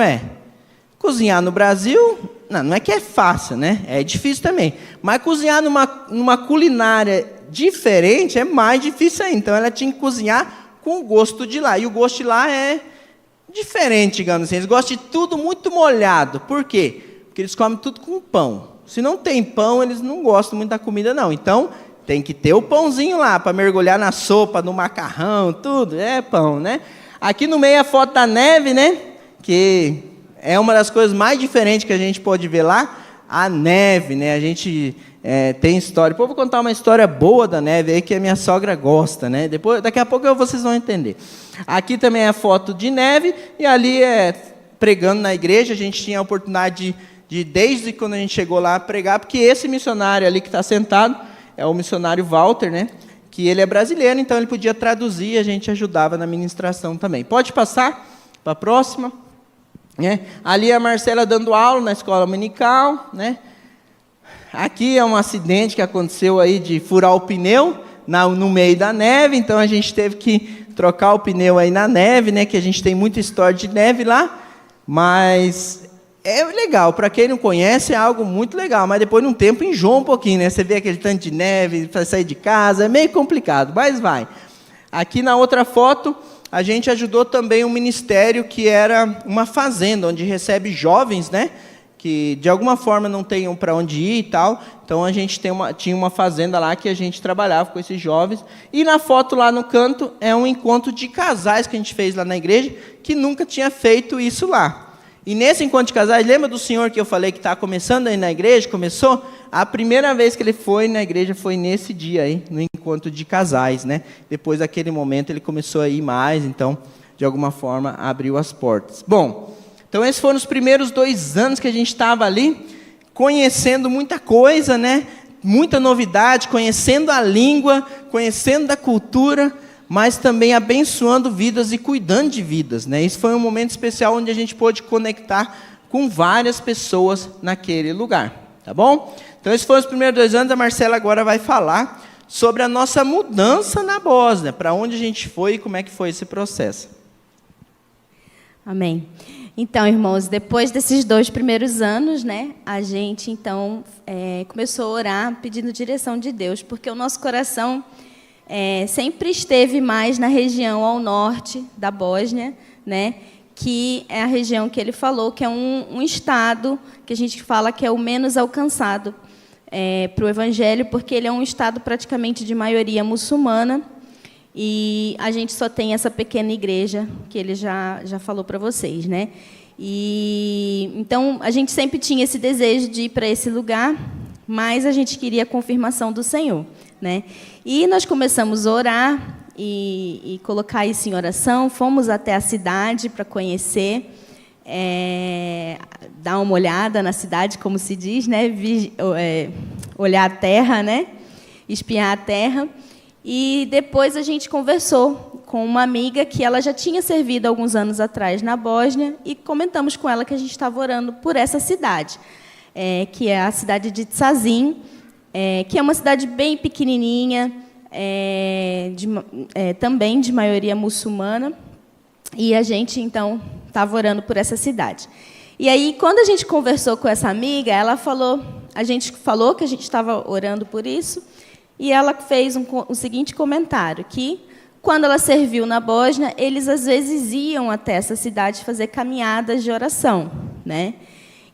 cozinhar no Brasil, não é que é fácil, né? É difícil também. Mas cozinhar numa culinária diferente é mais difícil ainda. Então ela tinha que cozinhar com o gosto de lá. E o gosto de lá é diferente, digamos assim. Eles gostam de tudo muito molhado. Por quê? Porque eles comem tudo com pão. Se não tem pão, eles não gostam muito da comida, não. Então, tem que ter o pãozinho lá, para mergulhar na sopa, no macarrão, tudo. É pão, né? Aqui no meio a foto da neve, né? Que é uma das coisas mais diferentes que a gente pode ver lá. A neve, né? A gente tem história. Depois eu vou contar uma história boa da neve aí, que a minha sogra gosta, né? Daqui a pouco vocês vão entender. Aqui também é a foto de neve, e ali pregando na igreja. A gente tinha a oportunidade desde quando a gente chegou lá, pregar, porque esse missionário ali que está sentado é o missionário Walter, né? Que ele é brasileiro, então ele podia traduzir e a gente ajudava na ministração também. Pode passar para a próxima. Ali a Marcela dando aula na escola dominical, né? Aqui é um acidente que aconteceu aí de furar o pneu no meio da neve, então a gente teve que trocar o pneu aí na neve, né? Que a gente tem muita história de neve lá, mas é legal. Para quem não conhece, é algo muito legal, mas depois de um tempo enjoa um pouquinho, né? Você vê aquele tanto de neve para sair de casa, é meio complicado, mas vai. Aqui na outra foto, a gente ajudou também um ministério que era uma fazenda, onde recebe jovens, né? Que de alguma forma não tenham para onde ir e tal. Então a gente tinha uma fazenda lá que a gente trabalhava com esses jovens. E na foto lá no canto é um encontro de casais que a gente fez lá na igreja, que nunca tinha feito isso lá. E nesse encontro de casais, lembra do senhor que eu falei que está começando aí na igreja? Começou? A primeira vez que ele foi na igreja foi nesse dia aí, no encontro de casais, né? Depois daquele momento ele começou a ir mais, então, de alguma forma, abriu as portas. Bom, então esses foram os primeiros 2 anos que a gente estava ali, conhecendo muita coisa, né? Muita novidade, conhecendo a língua, conhecendo da cultura, mas também abençoando vidas e cuidando de vidas, né? Isso foi um momento especial onde a gente pôde conectar com várias pessoas naquele lugar, tá bom? Então esses foram os primeiros 2 anos, a Marcela agora vai falar sobre a nossa mudança na Bósnia, para onde a gente foi e como é que foi esse processo. Amém. Então, irmãos, depois desses 2 primeiros anos, né, a gente, então, começou a orar pedindo direção de Deus, porque o nosso coração sempre esteve mais na região ao norte da Bósnia, né, que é a região que ele falou, que é um estado que a gente fala que é o menos alcançado para o Evangelho, porque ele é um estado praticamente de maioria muçulmana, e a gente só tem essa pequena igreja que ele já falou para vocês, né? E então a gente sempre tinha esse desejo de ir para esse lugar, mas a gente queria a confirmação do Senhor, né? E nós começamos a orar e colocar isso em oração. Fomos até a cidade para conhecer, dar uma olhada na cidade, como se diz, né? Olhar a terra, né? Espiar a terra. E depois a gente conversou com uma amiga que ela já tinha servido alguns anos atrás na Bósnia, e comentamos com ela que a gente estava orando por essa cidade, que é a cidade de Sazin, que é uma cidade bem pequenininha, também de maioria muçulmana, e a gente, então, estava orando por essa cidade. E aí, quando a gente conversou com essa amiga, a gente falou que a gente estava orando por isso, e ela fez o seguinte comentário, que, quando ela serviu na Bósnia, eles, às vezes, iam até essa cidade fazer caminhadas de oração, né?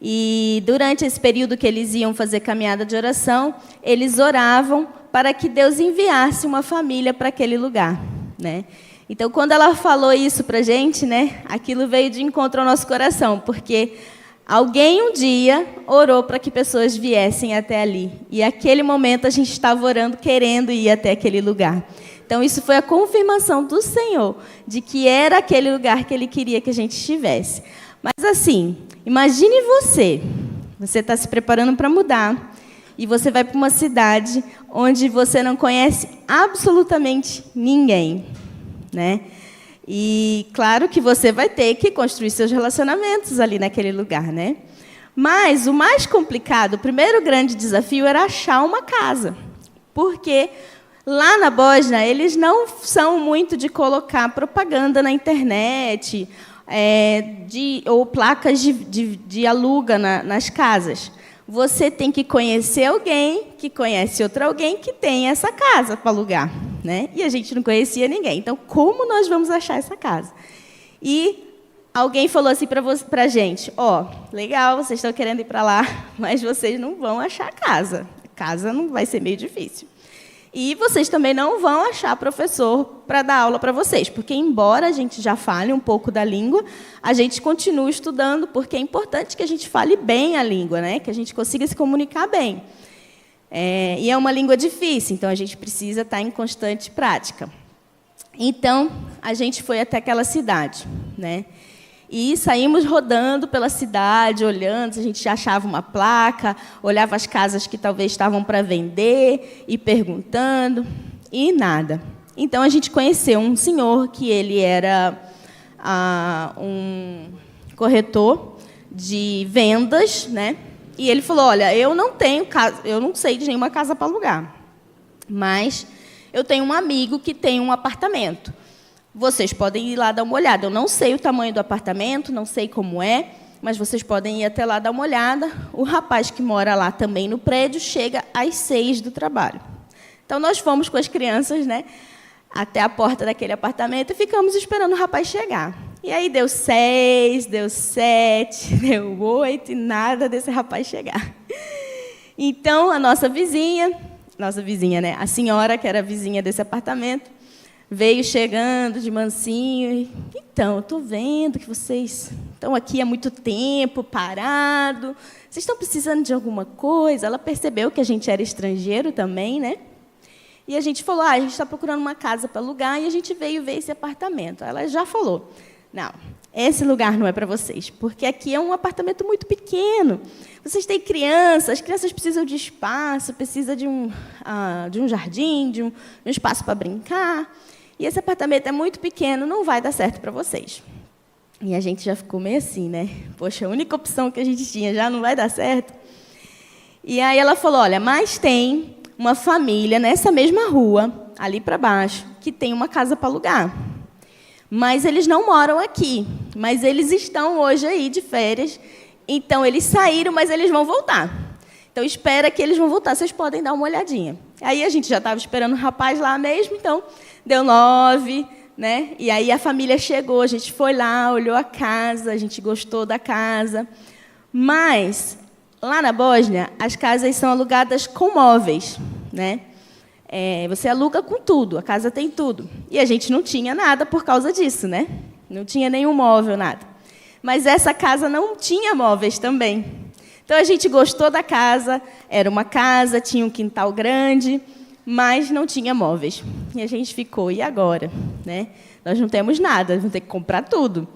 E, durante esse período que eles iam fazer caminhada de oração, eles oravam para que Deus enviasse uma família para aquele lugar, né? Então, quando ela falou isso para a gente, né, aquilo veio de encontro ao nosso coração, porque alguém um dia orou para que pessoas viessem até ali. E, naquele momento, a gente estava orando, querendo ir até aquele lugar. Então, isso foi a confirmação do Senhor de que era aquele lugar que Ele queria que a gente estivesse. Mas, assim, imagine você está se preparando para mudar, e você vai para uma cidade onde você não conhece absolutamente ninguém, né? E, claro que você vai ter que construir seus relacionamentos ali naquele lugar, né? Mas o mais complicado, o primeiro grande desafio era achar uma casa. Porque lá na Bósnia, eles não são muito de colocar propaganda na internet, ou placas de aluga nas casas. Você tem que conhecer alguém que conhece outro alguém que tem essa casa para alugar, né? E a gente não conhecia ninguém. Então, como nós vamos achar essa casa? E alguém falou assim para a gente, legal, vocês estão querendo ir para lá, mas vocês não vão achar casa. Casa não vai ser meio difícil. E vocês também não vão achar professor para dar aula para vocês, porque, embora a gente já fale um pouco da língua, a gente continua estudando, porque é importante que a gente fale bem a língua, né? Que a gente consiga se comunicar bem. E é uma língua difícil, então a gente precisa estar em constante prática. Então, a gente foi até aquela cidade, né? E saímos rodando pela cidade, olhando, a gente achava uma placa, olhava as casas que talvez estavam para vender, e perguntando, e nada. Então, a gente conheceu um senhor que ele era um corretor de vendas, né? E ele falou, olha, eu não tenho casa, eu não sei de nenhuma casa para alugar, mas eu tenho um amigo que tem um apartamento. Vocês podem ir lá dar uma olhada. Eu não sei o tamanho do apartamento, não sei como é, mas vocês podem ir até lá dar uma olhada. O rapaz que mora lá também no prédio chega às 6 do trabalho. Então, nós fomos com as crianças, né, até a porta daquele apartamento e ficamos esperando o rapaz chegar. E aí deu 6, deu 7, deu 8 e nada desse rapaz chegar. Então, a nossa vizinha, né, a senhora que era vizinha desse apartamento, veio chegando de mansinho. E, então, eu estou vendo que vocês estão aqui há muito tempo, parado. Vocês estão precisando de alguma coisa? Ela percebeu que a gente era estrangeiro também, né? E a gente falou, a gente está procurando uma casa para alugar, e a gente veio ver esse apartamento. Ela já falou, não, esse lugar não é para vocês, porque aqui é um apartamento muito pequeno. Vocês têm crianças, as crianças precisam de espaço, precisam de um jardim, de um espaço para brincar. E esse apartamento é muito pequeno, não vai dar certo para vocês. E a gente já ficou meio assim, né? Poxa, a única opção que a gente tinha já não vai dar certo. E aí ela falou, olha, mas tem uma família nessa mesma rua, ali para baixo, que tem uma casa para alugar. Mas eles não moram aqui, mas eles estão hoje aí de férias, então eles saíram, mas eles vão voltar. Então espera que eles vão voltar, vocês podem dar uma olhadinha. Aí a gente já estava esperando o rapaz lá mesmo, então deu 9, né? E aí a família chegou, a gente foi lá, olhou a casa, a gente gostou da casa. Mas lá na Bósnia, as casas são alugadas com móveis, né? Você aluga com tudo, a casa tem tudo. E a gente não tinha nada por causa disso, né? Não tinha nenhum móvel, nada. Mas essa casa não tinha móveis também. Então, a gente gostou da casa, era uma casa, tinha um quintal grande, mas não tinha móveis. E a gente ficou, e agora? Né? Nós não temos nada, vamos ter que comprar tudo.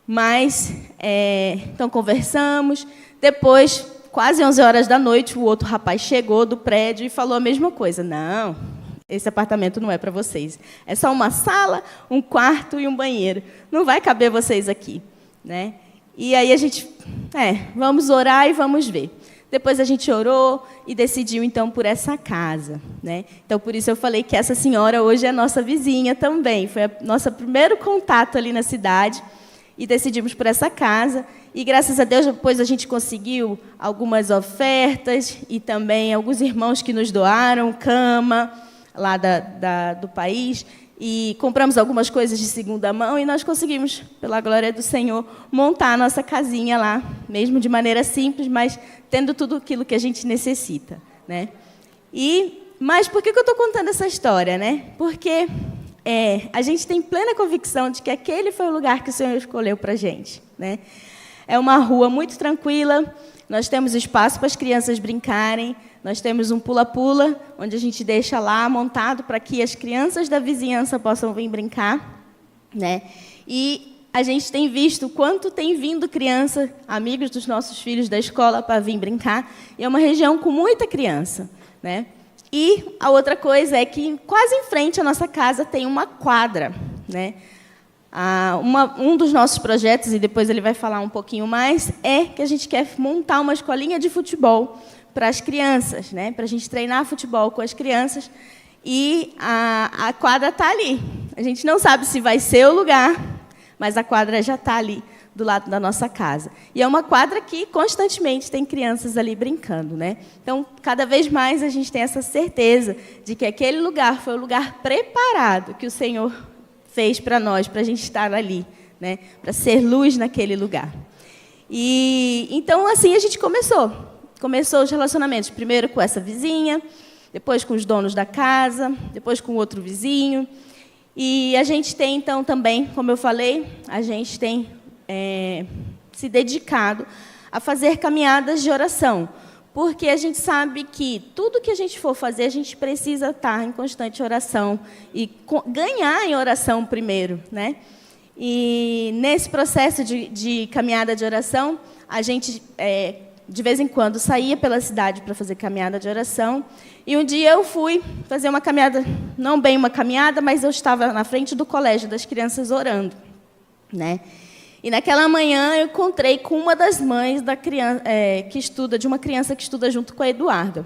Mas, então, conversamos. Depois, quase 11 horas da noite, o outro rapaz chegou do prédio e falou a mesma coisa. Não, esse apartamento não é para vocês. É só uma sala, um quarto e um banheiro. Não vai caber vocês aqui. Né? E aí a gente, vamos orar e vamos ver. Depois a gente orou e decidiu, então, por essa casa. Né? Então, por isso eu falei que essa senhora hoje é nossa vizinha também. Foi o nosso primeiro contato ali na cidade. E decidimos por essa casa. E, graças a Deus, depois a gente conseguiu algumas ofertas e também alguns irmãos que nos doaram cama lá do país. E compramos algumas coisas de segunda mão e nós conseguimos, pela glória do Senhor, montar a nossa casinha lá, mesmo de maneira simples, mas tendo tudo aquilo que a gente necessita. Né? Mas por que eu estou contando essa história? Né? Porque a gente tem plena convicção de que aquele foi o lugar que o Senhor escolheu para a gente. Né? É uma rua muito tranquila, nós temos espaço para as crianças brincarem, nós temos um pula-pula, onde a gente deixa lá montado para que as crianças da vizinhança possam vir brincar. Né? E a gente tem visto quanto tem vindo criança, amigos dos nossos filhos da escola, para vir brincar. E é uma região com muita criança. Né? E a outra coisa é que, quase em frente à nossa casa, tem uma quadra. Né? Um dos nossos projetos, e depois ele vai falar um pouquinho mais, é que a gente quer montar uma escolinha de futebol para as crianças, né? Para a gente treinar futebol com as crianças. E a quadra está ali. A gente não sabe se vai ser o lugar, mas a quadra já está ali, do lado da nossa casa. E é uma quadra que constantemente tem crianças ali brincando. Né? Então, cada vez mais a gente tem essa certeza de que aquele lugar foi o lugar preparado que o Senhor fez para nós, para a gente estar ali, né? Para ser luz naquele lugar. E então, assim, a gente começou os relacionamentos, primeiro com essa vizinha, depois com os donos da casa, depois com outro vizinho. E a gente tem, então, também, como eu falei, a gente tem se dedicado a fazer caminhadas de oração, porque a gente sabe que tudo que a gente for fazer, a gente precisa estar em constante oração e ganhar em oração primeiro. Né? E, nesse processo de caminhada de oração, a gente, de vez em quando, saía pela cidade para fazer caminhada de oração. E um dia eu fui fazer uma caminhada, não bem uma caminhada, mas eu estava na frente do colégio das crianças orando. Né? E naquela manhã eu encontrei com uma das mães da criança, de uma criança que estuda junto com a Eduarda.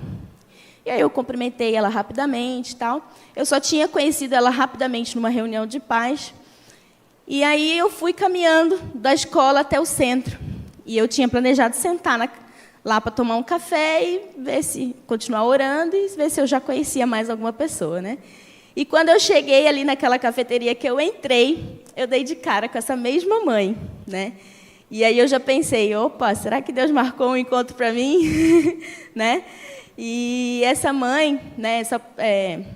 E aí eu cumprimentei ela rapidamente e tal. Eu só tinha conhecido ela rapidamente numa reunião de pais. E aí eu fui caminhando da escola até o centro. E eu tinha planejado sentar lá para tomar um café e ver se continuar orando e ver se eu já conhecia mais alguma pessoa. Né? E quando eu cheguei ali naquela cafeteria que eu entrei, eu dei de cara com essa mesma mãe. Né? E aí eu já pensei, opa, será que Deus marcou um encontro para mim? Né? E essa mãe, né,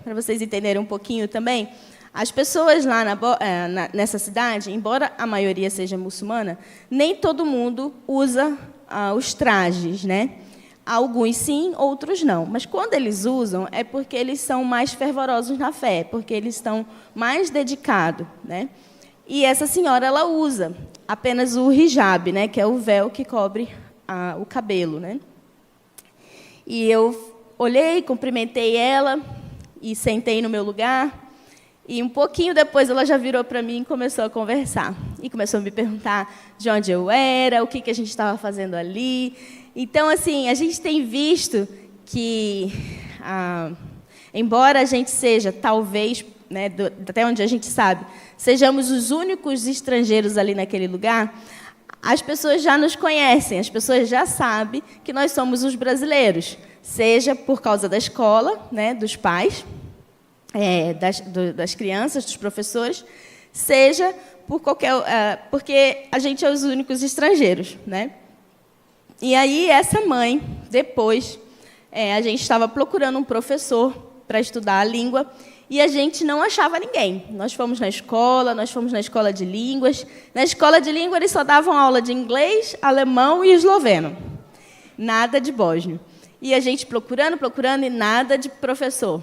para vocês entenderem um pouquinho também, as pessoas lá nessa cidade, embora a maioria seja muçulmana, nem todo mundo usa os trajes. Né? Alguns sim, outros não. Mas quando eles usam, é porque eles são mais fervorosos na fé, porque eles estão mais dedicados. Né? E essa senhora, ela usa apenas o hijab, né, que é o véu que cobre o cabelo. Né? E eu olhei, cumprimentei ela e sentei no meu lugar. E um pouquinho depois ela já virou para mim e começou a conversar. E começou a me perguntar de onde eu era, o que a gente estava fazendo ali. Então, assim, a gente tem visto que embora a gente seja, talvez, né, até onde a gente sabe, sejamos os únicos estrangeiros ali naquele lugar, as pessoas já nos conhecem, as pessoas já sabem que nós somos os brasileiros, seja por causa da escola, né, dos pais, das crianças, dos professores, seja por porque a gente é os únicos estrangeiros, né? E aí, essa mãe, depois, a gente estava procurando um professor para estudar a língua e a gente não achava ninguém. Nós fomos na escola de línguas. Na escola de língua, eles só davam aula de inglês, alemão e esloveno. Nada de bósnio. E a gente procurando e nada de professor.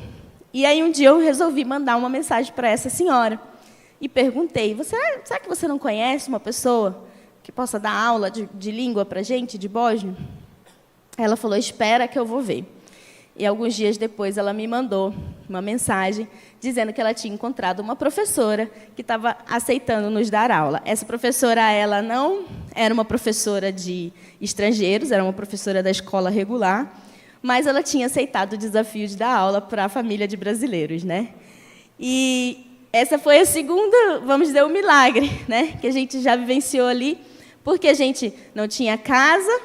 E aí, um dia, eu resolvi mandar uma mensagem para essa senhora. E perguntei, será que você não conhece uma pessoa que possa dar aula de língua para a gente, de bósnio? Ela falou, espera que eu vou ver. E alguns dias depois ela me mandou uma mensagem dizendo que ela tinha encontrado uma professora que estava aceitando nos dar aula. Essa professora, ela não era uma professora de estrangeiros, era uma professora da escola regular, mas ela tinha aceitado o desafio de dar aula para a família de brasileiros, né? E essa foi a segunda, vamos dizer, o milagre, né, que a gente já vivenciou ali, porque a gente não tinha casa,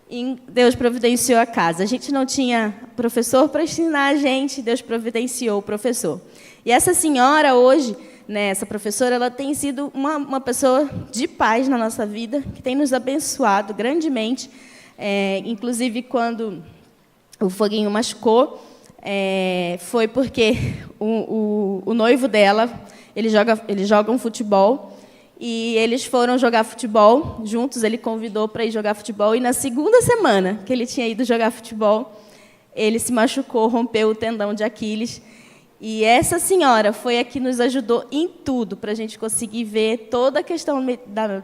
e Deus providenciou a casa. A gente não tinha professor para ensinar a gente, Deus providenciou o professor. E essa senhora hoje, né, essa professora, ela tem sido uma pessoa de paz na nossa vida, que tem nos abençoado grandemente. Inclusive, quando o Foguinho machucou, foi porque o noivo dela, eles jogam futebol, e eles foram jogar futebol juntos, ele convidou para ir jogar futebol, e na segunda semana que ele tinha ido jogar futebol, ele se machucou, rompeu o tendão de Aquiles, e essa senhora foi a que nos ajudou em tudo, para a gente conseguir ver toda a questão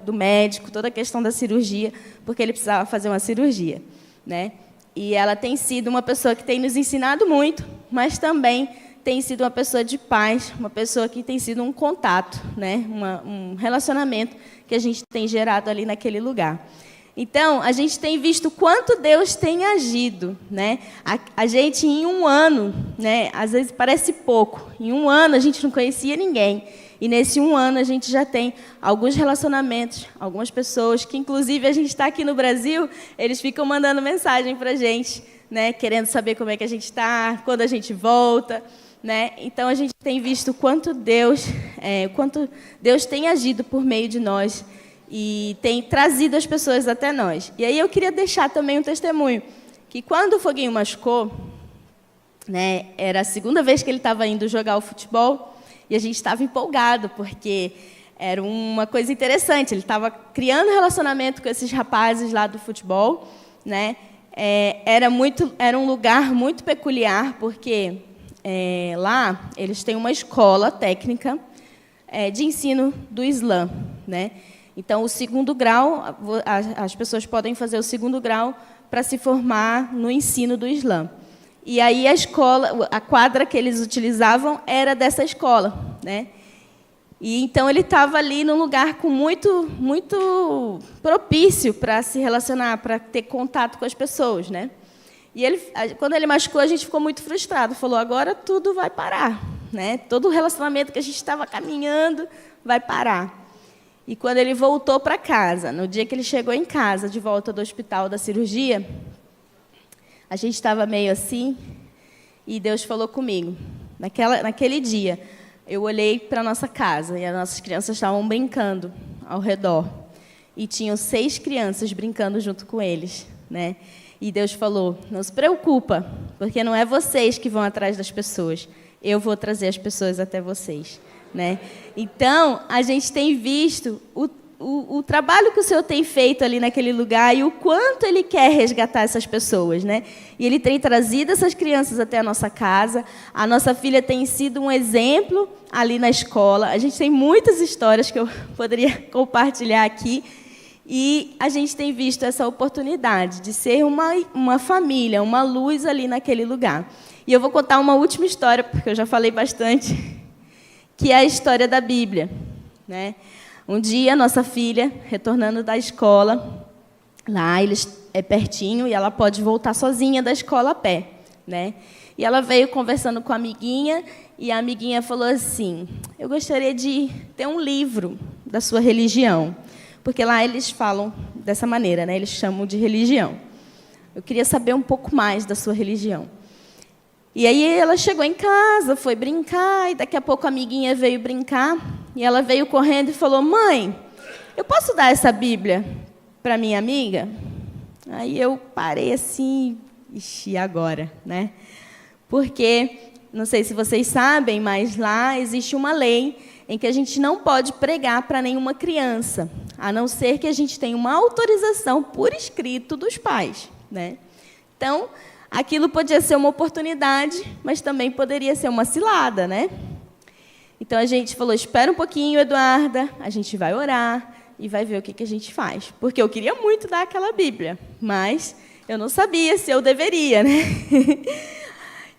do médico, toda a questão da cirurgia, porque ele precisava fazer uma cirurgia, né? E ela tem sido uma pessoa que tem nos ensinado muito, mas também tem sido uma pessoa de paz, uma pessoa que tem sido um contato, né? Um relacionamento que a gente tem gerado ali naquele lugar. Então, a gente tem visto quanto Deus tem agido, né? A gente, em um ano, né? Às vezes parece pouco, em um ano a gente não conhecia ninguém. E nesse um ano a gente já tem alguns relacionamentos, algumas pessoas que, inclusive, a gente está aqui no Brasil, eles ficam mandando mensagem para a gente, né, querendo saber como é que a gente está, quando a gente volta, né? Então a gente tem visto quanto Deus tem agido por meio de nós e tem trazido as pessoas até nós. E aí eu queria deixar também um testemunho que quando o Foguinho machucou, né, era a segunda vez que ele estava indo jogar o futebol. E a gente estava empolgado, porque era uma coisa interessante. Ele estava criando relacionamento com esses rapazes lá do futebol, né? Era um lugar muito peculiar, porque lá eles têm uma escola técnica de ensino do Islã, né? Então, o segundo grau, as pessoas podem fazer o segundo grau para se formar no ensino do Islã. E aí a quadra que eles utilizavam era dessa escola, né? E então ele estava ali num lugar com muito propício para se relacionar, para ter contato com as pessoas, né? E quando ele machucou, a gente ficou muito frustrado. Falou, agora tudo vai parar, né? Todo o relacionamento que a gente estava caminhando vai parar. E quando ele voltou para casa, no dia que ele chegou em casa, de volta do hospital da cirurgia, a gente estava meio assim, e Deus falou comigo. Naquele dia, eu olhei para a nossa casa, e as nossas crianças estavam brincando ao redor. E tinham 6 crianças brincando junto com eles, né? E Deus falou, não se preocupa, porque não é vocês que vão atrás das pessoas, eu vou trazer as pessoas até vocês, né? Então, a gente tem visto o trabalho que o Senhor tem feito ali naquele lugar e o quanto Ele quer resgatar essas pessoas, né? E Ele tem trazido essas crianças até a nossa casa. A nossa filha tem sido um exemplo ali na escola. A gente tem muitas histórias que eu poderia compartilhar aqui. E a gente tem visto essa oportunidade de ser uma família, uma luz ali naquele lugar. E eu vou contar uma última história, porque eu já falei bastante, que é a história da Bíblia, né? Um dia, nossa filha, retornando da escola, lá é pertinho, e ela pode voltar sozinha da escola a pé, né? E ela veio conversando com a amiguinha, e a amiguinha falou assim: eu gostaria de ter um livro da sua religião. Porque lá eles falam dessa maneira, né? Eles chamam de religião. Eu queria saber um pouco mais da sua religião. E aí ela chegou em casa, foi brincar, e daqui a pouco a amiguinha veio brincar, e ela veio correndo e falou: mãe, eu posso dar essa Bíblia para minha amiga? Aí eu parei assim, ixi, agora, né? Porque, não sei se vocês sabem, mas lá existe uma lei em que a gente não pode pregar para nenhuma criança, a não ser que a gente tenha uma autorização por escrito dos pais, né? Então, aquilo podia ser uma oportunidade, mas também poderia ser uma cilada, né? Então, a gente falou: espera um pouquinho, Eduarda, a gente vai orar e vai ver o que a gente faz. Porque eu queria muito dar aquela Bíblia, mas eu não sabia se eu deveria, né?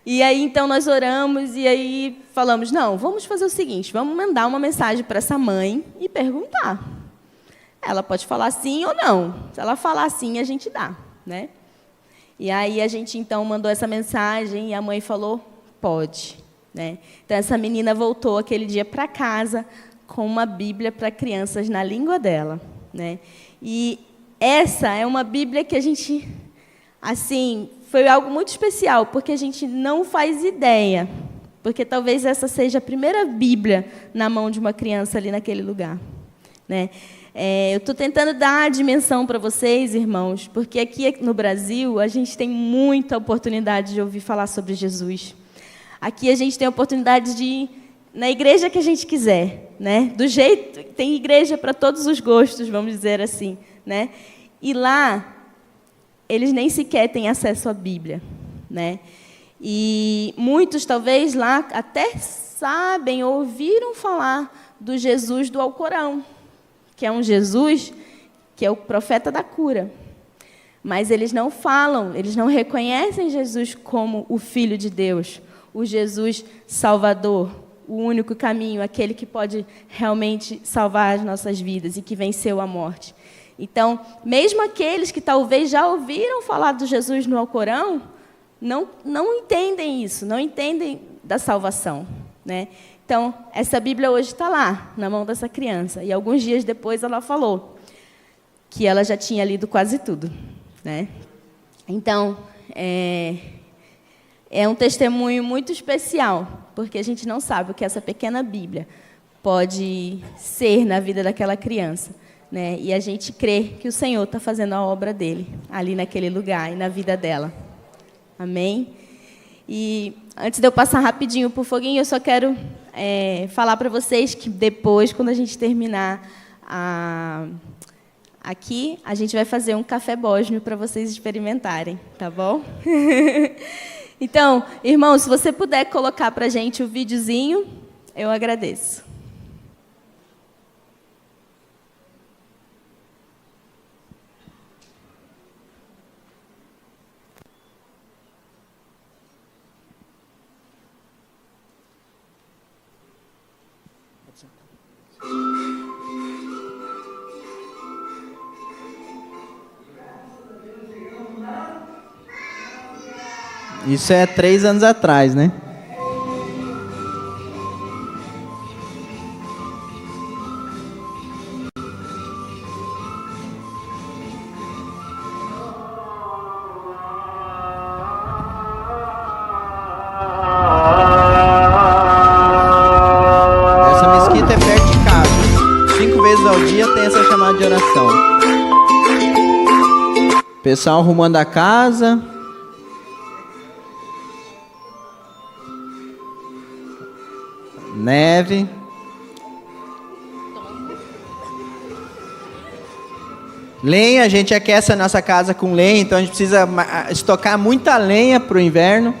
E aí, então, nós oramos e aí falamos: não, vamos fazer o seguinte, vamos mandar uma mensagem para essa mãe e perguntar. Ela pode falar sim ou não. Se ela falar sim, a gente dá, né? E aí a gente, então, mandou essa mensagem e a mãe falou: pode, né? Então, essa menina voltou aquele dia para casa com uma Bíblia para crianças na língua dela, né? E essa é uma Bíblia que a gente, assim, foi algo muito especial, porque a gente não faz ideia, porque talvez essa seja a primeira Bíblia na mão de uma criança ali naquele lugar, né? Eu estou tentando dar a dimensão para vocês, irmãos, porque aqui no Brasil a gente tem muita oportunidade de ouvir falar sobre Jesus. Aqui a gente tem a oportunidade de ir na igreja que a gente quiser, né? Do jeito, tem igreja para todos os gostos, vamos dizer assim, né? E lá eles nem sequer têm acesso à Bíblia, né? E muitos talvez lá até sabem, ouviram falar do Jesus do Alcorão, que é um Jesus que é o profeta da cura. Mas eles não falam, eles não reconhecem Jesus como o Filho de Deus, o Jesus Salvador, o único caminho, aquele que pode realmente salvar as nossas vidas e que venceu a morte. Então, mesmo aqueles que talvez já ouviram falar do Jesus no Alcorão, não entendem isso, não entendem da salvação, né? Então, essa Bíblia hoje está lá, na mão dessa criança. E alguns dias depois ela falou que ela já tinha lido quase tudo, né? Então, é um testemunho muito especial, porque a gente não sabe o que essa pequena Bíblia pode ser na vida daquela criança, né? E a gente crê que o Senhor está fazendo a obra dele ali naquele lugar e na vida dela. Amém? E antes de eu passar rapidinho para o foguinho, eu só quero falar para vocês que depois, quando a gente terminar aqui, a gente vai fazer um café bósnio para vocês experimentarem, tá bom? Então, irmãos, se você puder colocar para a gente o videozinho, eu agradeço. Isso é 3 anos atrás, né? Essa mesquita é perto de casa. 5 vezes ao dia tem essa chamada de oração. Pessoal arrumando a casa. Neve. Lenha, a gente aquece a nossa casa com lenha, então a gente precisa estocar muita lenha para o inverno.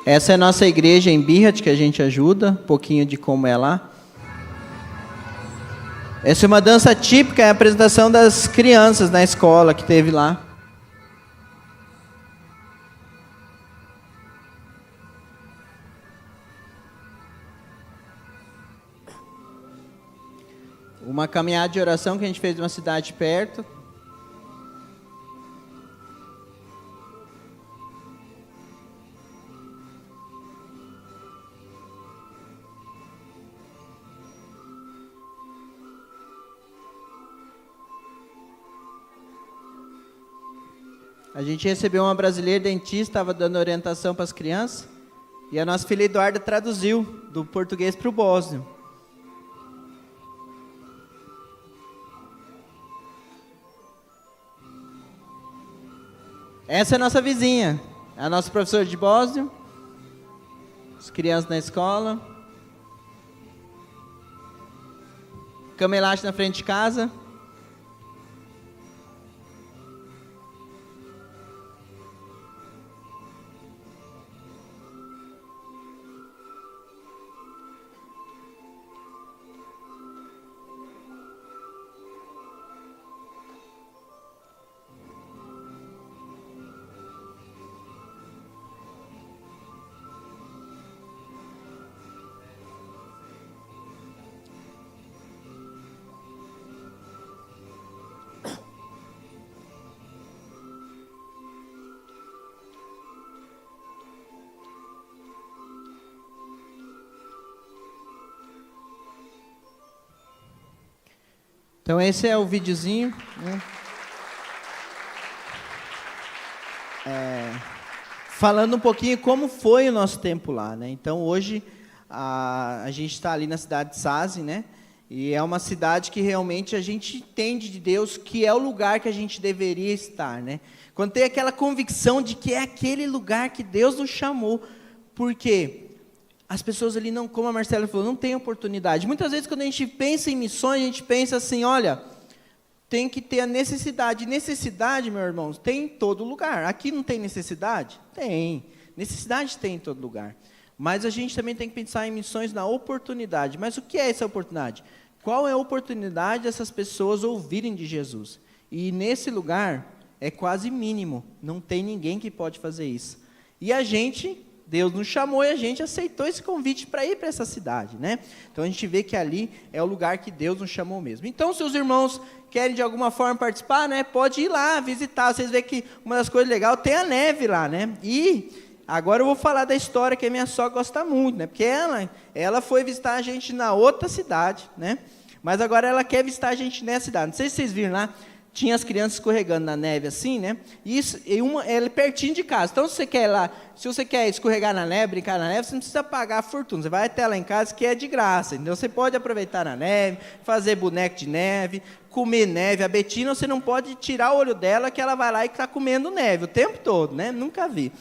Essa é a nossa igreja em Birrat, que a gente ajuda, um pouquinho de como é lá. Essa é uma dança típica, é a apresentação das crianças na escola que teve lá. Uma caminhada de oração que a gente fez numa cidade perto. A gente recebeu uma brasileira dentista, estava dando orientação para as crianças, e a nossa filha Eduarda traduziu do português para o bósnio. Essa é a nossa vizinha, a nossa professora de bósnio, as crianças na escola, camelate na frente de casa. Então esse é o videozinho, né? Falando um pouquinho como foi o nosso tempo lá, né? Então hoje a gente está ali na cidade de Sasi, né? E é uma cidade que realmente a gente entende de Deus que é o lugar que a gente deveria estar, né? Quando tem aquela convicção de que é aquele lugar que Deus nos chamou, porque as pessoas ali não, como a Marcela falou, não tem oportunidade. Muitas vezes quando a gente pensa em missões, a gente pensa assim, olha, tem que ter a necessidade. Necessidade, meu irmão, tem em todo lugar. Aqui não tem necessidade? Tem. Necessidade tem em todo lugar. Mas a gente também tem que pensar em missões na oportunidade. Mas o que é essa oportunidade? Qual é a oportunidade dessas pessoas ouvirem de Jesus? E nesse lugar é quase mínimo. Não tem ninguém que pode fazer isso. E a gente... Deus nos chamou e a gente aceitou esse convite para ir para essa cidade, né? Então a gente vê que ali é o lugar que Deus nos chamou mesmo. Então, se os irmãos querem de alguma forma participar, né? Pode ir lá visitar. Vocês veem que uma das coisas legais tem a neve lá, né? E agora eu vou falar da história que a minha sogra gosta muito, né? Porque ela foi visitar a gente na outra cidade, né? Mas agora ela quer visitar a gente nessa cidade. Não sei se vocês viram lá. Tinha as crianças escorregando na neve assim, né? Isso, ela é pertinho de casa. Então, se você quer escorregar na neve, brincar na neve, você não precisa pagar a fortuna. Você vai até lá em casa, que é de graça. Então, você pode aproveitar na neve, fazer boneco de neve, comer neve. A Betina, você não pode tirar o olho dela, que ela vai lá e está comendo neve o tempo todo, né? Nunca vi.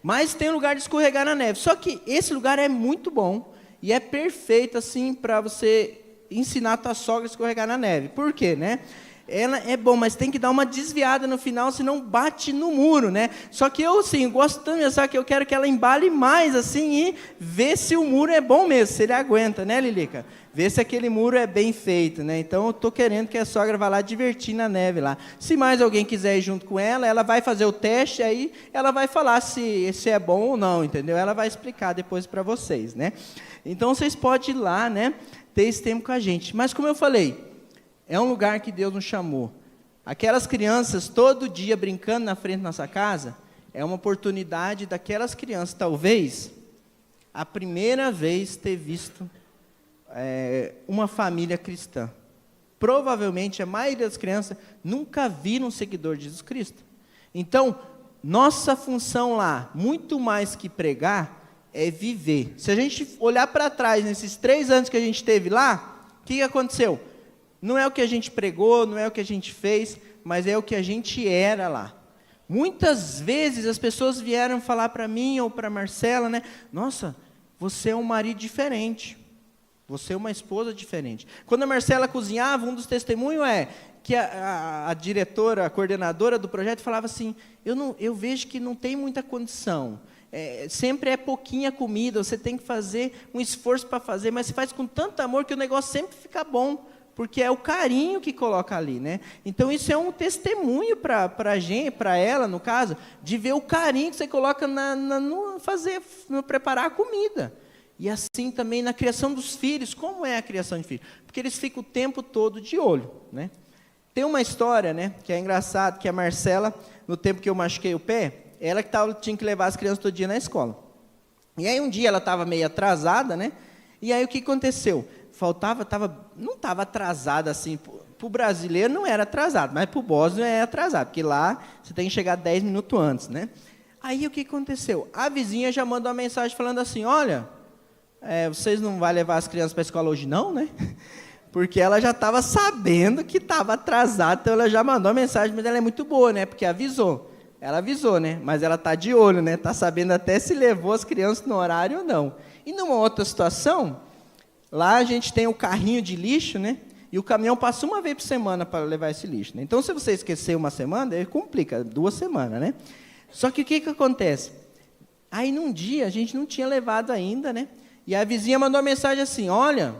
Mas tem um lugar de escorregar na neve. Só que esse lugar é muito bom e é perfeito, assim, para você ensinar a tua sogra a escorregar na neve. Por quê, né? Ela é bom, mas tem que dar uma desviada no final, senão bate no muro, né? Só que eu, assim, gosto tanto de pensar que eu quero que ela embale mais, assim, e ver se o muro é bom mesmo, se ele aguenta, né, Lilica? Ver se aquele muro é bem feito, né? Então, eu estou querendo que a sogra vá lá divertir na neve lá. Se mais alguém quiser ir junto com ela vai fazer o teste, aí ela vai falar se é bom ou não, entendeu? Ela vai explicar depois para vocês, né? Então, vocês podem ir lá, né, ter esse tempo com a gente. Mas, como eu falei, é um lugar que Deus nos chamou. Aquelas crianças, todo dia, brincando na frente da nossa casa, é uma oportunidade daquelas crianças, talvez, a primeira vez ter visto uma família cristã. Provavelmente, a maioria das crianças nunca viram um seguidor de Jesus Cristo. Então, nossa função lá, muito mais que pregar, é viver. Se a gente olhar para trás, nesses 3 anos que a gente esteve lá, o que aconteceu? Não é o que a gente pregou, não é o que a gente fez, mas é o que a gente era lá. Muitas vezes as pessoas vieram falar para mim ou para a Marcela, né? Nossa, você é um marido diferente. Você é uma esposa diferente. Quando a Marcela cozinhava, um dos testemunhos é que a diretora, a coordenadora do projeto falava assim, eu vejo que não tem muita condição. Sempre é pouquinha comida, você tem que fazer um esforço para fazer, mas você faz com tanto amor que o negócio sempre fica bom. porque é o carinho que coloca ali, né? Então isso é um testemunho para a gente, para ela, no caso, de ver o carinho que você coloca no preparar a comida. E assim também na criação dos filhos. Como é a criação de filhos? Porque eles ficam o tempo todo de olho, né? Tem uma história, né, que é engraçado, que a Marcela, no tempo que eu machuquei o pé, ela que tinha que levar as crianças todo dia na escola. E aí um dia ela estava meio atrasada, né? E aí o que aconteceu? Não estava atrasada assim, para o brasileiro não era atrasado, mas para o bósnio é atrasado, porque lá você tem que chegar 10 minutos antes, né? Aí o que aconteceu? A vizinha já mandou uma mensagem falando assim, olha, vocês não vão levar as crianças para a escola hoje não, né? Porque ela já estava sabendo que estava atrasada, então ela já mandou a mensagem, mas ela é muito boa, né? Porque avisou. Ela avisou, né? Mas ela está de olho, né? Está sabendo até se levou as crianças no horário ou não. E numa outra situação, lá a gente tem o carrinho de lixo, né? E o caminhão passa uma vez por semana para levar esse lixo, né? Então, se você esquecer uma semana, aí complica, 2 semanas, né? Só que o que acontece? Aí, num dia, a gente não tinha levado ainda, né? E a vizinha mandou uma mensagem assim, olha,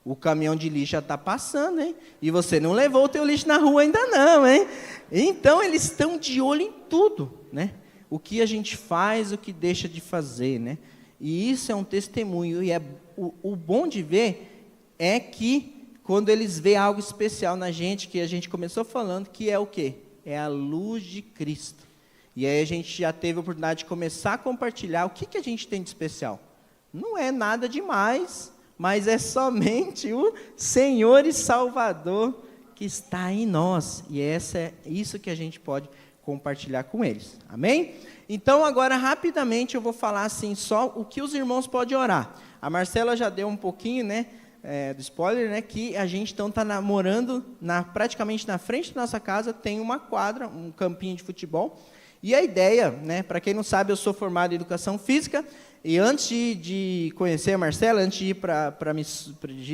o caminhão de lixo já está passando, hein? E você não levou o teu lixo na rua ainda não, hein? Então, eles estão de olho em tudo, né? O que a gente faz, o que deixa de fazer, né? E isso é um testemunho. E o bom de ver é que, quando eles veem algo especial na gente, que a gente começou falando, que é o quê? É a luz de Cristo. E aí a gente já teve a oportunidade de começar a compartilhar o que a gente tem de especial. Não é nada demais, mas é somente o Senhor e Salvador que está em nós. E é isso que a gente pode compartilhar com eles. Amém? Então, agora, rapidamente, eu vou falar assim, só o que os irmãos podem orar. A Marcela já deu um pouquinho, né, do spoiler, né, que a gente então está morando praticamente na frente da nossa casa, tem uma quadra, um campinho de futebol. E a ideia, né, para quem não sabe, eu sou formado em Educação Física, e antes de conhecer a Marcela, antes de ir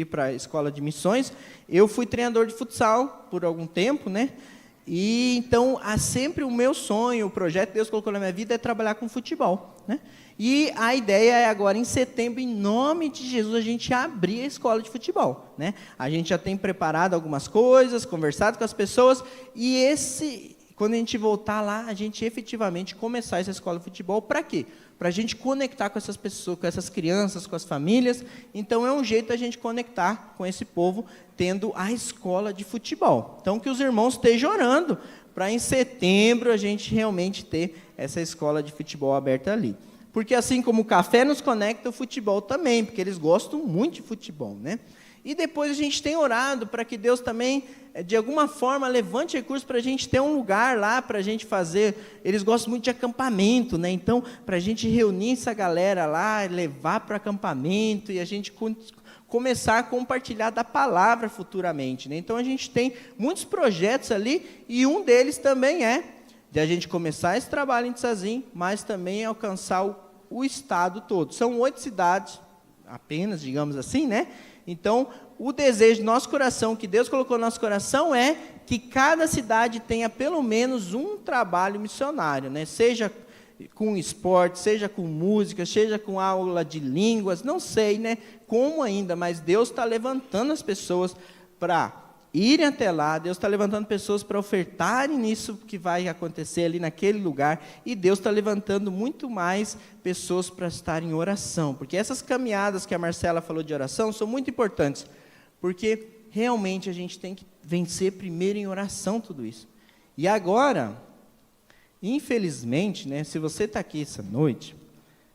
para a escola de missões, eu fui treinador de futsal por algum tempo, né? E então, sempre o meu sonho, o projeto que Deus colocou na minha vida é trabalhar com futebol, né? E a ideia é agora, em setembro, em nome de Jesus, a gente abrir a escola de futebol, né? A gente já tem preparado algumas coisas, conversado com as pessoas, e quando a gente voltar lá, a gente efetivamente começar essa escola de futebol, para quê? Para a gente conectar com essas pessoas, com essas crianças, com as famílias. Então, é um jeito a gente conectar com esse povo, tendo a escola de futebol. Então, que os irmãos estejam orando, para em setembro a gente realmente ter essa escola de futebol aberta ali. Porque assim como o café nos conecta, o futebol também, porque eles gostam muito de futebol, né? E depois a gente tem orado para que Deus também, de alguma forma, levante recursos para a gente ter um lugar lá para a gente fazer. Eles gostam muito de acampamento, né? Então, para a gente reunir essa galera lá, levar para o acampamento e a gente começar a compartilhar da palavra futuramente, né? Então, a gente tem muitos projetos ali e um deles também é de a gente começar esse trabalho em Tsazim, mas também alcançar o estado todo. São 8 cidades, apenas, digamos assim, né? Então, o desejo do nosso coração, que Deus colocou no nosso coração, é que cada cidade tenha pelo menos um trabalho missionário, né? Seja com esporte, seja com música, seja com aula de línguas, não sei, né? Como ainda, mas Deus está levantando as pessoas para irem até lá, Deus está levantando pessoas para ofertarem nisso que vai acontecer ali naquele lugar, e Deus está levantando muito mais pessoas para estarem em oração, porque essas caminhadas que a Marcela falou de oração são muito importantes, porque realmente a gente tem que vencer primeiro em oração tudo isso. E agora, infelizmente, né, se você está aqui essa noite,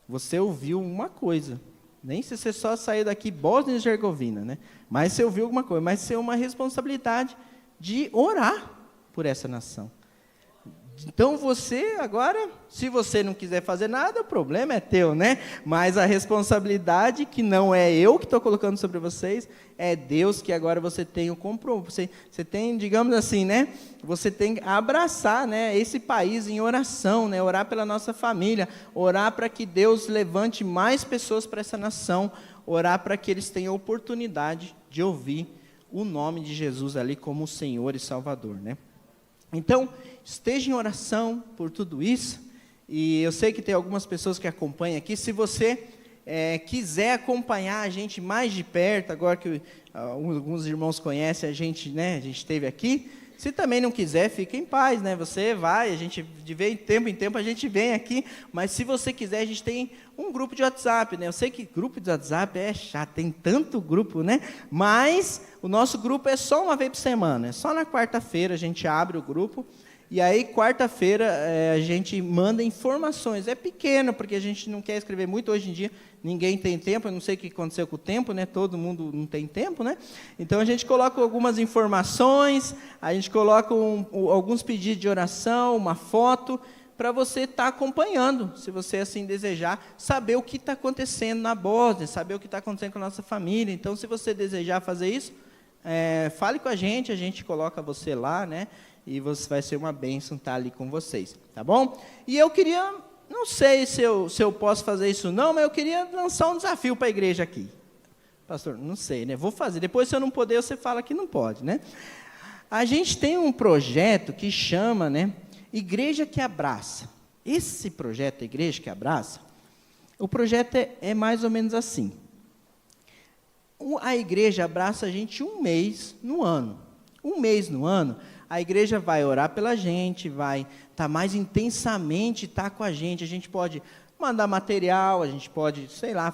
você ouviu uma coisa. Nem se você só saiu daqui Bósnia e Herzegovina, né? Mas você ouviu alguma coisa. Mas você tem uma responsabilidade de orar por essa nação. Então você agora, se você não quiser fazer nada, o problema é teu, né? Mas a responsabilidade, que não é eu que estou colocando sobre vocês, é Deus, que agora você tem o compromisso. Você tem, digamos assim, né? Você tem que abraçar, né, esse país em oração, né? Orar pela nossa família, orar para que Deus levante mais pessoas para essa nação, orar para que eles tenham oportunidade de ouvir o nome de Jesus ali como Senhor e Salvador, né? Então, esteja em oração por tudo isso, e eu sei que tem algumas pessoas que acompanham aqui. Se você quiser acompanhar a gente mais de perto, agora que alguns irmãos conhecem a gente, né? A gente esteve aqui. Se também não quiser, fica em paz, né? Você vai, a gente de tempo em tempo a gente vem aqui, mas se você quiser, a gente tem um grupo de WhatsApp, né? Eu sei que grupo de WhatsApp é chato, tem tanto grupo, né? Mas o nosso grupo é só uma vez por semana, é só na quarta-feira a gente abre o grupo. E aí, quarta-feira, a gente manda informações. É pequeno, porque a gente não quer escrever muito. Hoje em dia, ninguém tem tempo. Eu não sei o que aconteceu com o tempo, né? Todo mundo não tem tempo, né? Então, a gente coloca algumas informações, a gente coloca alguns pedidos de oração, uma foto, para você estar acompanhando, se você assim desejar, saber o que está acontecendo na Bósnia, saber o que está acontecendo com a nossa família. Então, se você desejar fazer isso, fale com a gente coloca você lá, né? E você vai ser uma bênção estar ali com vocês, tá bom? E eu queria, não sei se eu posso fazer isso não, mas eu queria lançar um desafio para a igreja aqui. Pastor, não sei, né? Vou fazer. Depois, se eu não puder, você fala que não pode, né? A gente tem um projeto que chama, né? Igreja que Abraça. Esse projeto, Igreja que Abraça, o projeto é mais ou menos assim. A igreja abraça a gente um mês no ano. Um mês no ano, a igreja vai orar pela gente, vai estar mais intensamente com a gente pode mandar material, a gente pode, sei lá,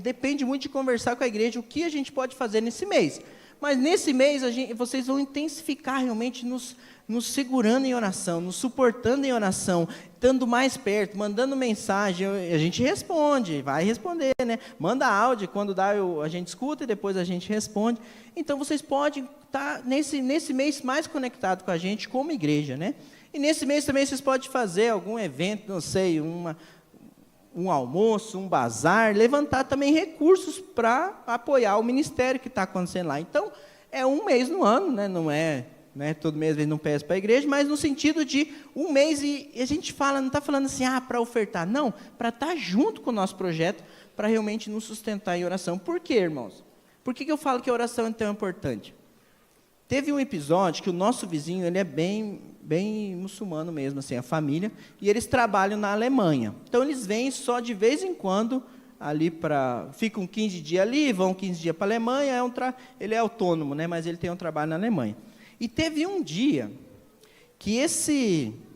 depende muito de conversar com a igreja, o que a gente pode fazer nesse mês. Mas nesse mês, vocês vão intensificar realmente nos segurando em oração, nos suportando em oração, estando mais perto, mandando mensagem, a gente responde, vai responder, né? Manda áudio, quando dá a gente escuta e depois a gente responde. Então, vocês podem estar nesse mês mais conectado com a gente como igreja, né? E nesse mês também vocês podem fazer algum evento, não sei, um almoço, um bazar, levantar também recursos para apoiar o ministério que está acontecendo lá. Então, é um mês no ano, né? Não é todo mês a gente não pede para a igreja, mas no sentido de um mês, e a gente fala, não está falando assim, para ofertar, não, para estar junto com o nosso projeto, para realmente nos sustentar em oração. Por quê, irmãos? Por que eu falo que a oração é tão importante? Teve um episódio que o nosso vizinho, ele é bem muçulmano mesmo, assim, a família, e eles trabalham na Alemanha. Então, eles vêm só de vez em quando, ali ficam 15 dias ali, vão 15 dias para a Alemanha, ele é autônomo, né, mas ele tem um trabalho na Alemanha. E teve um dia que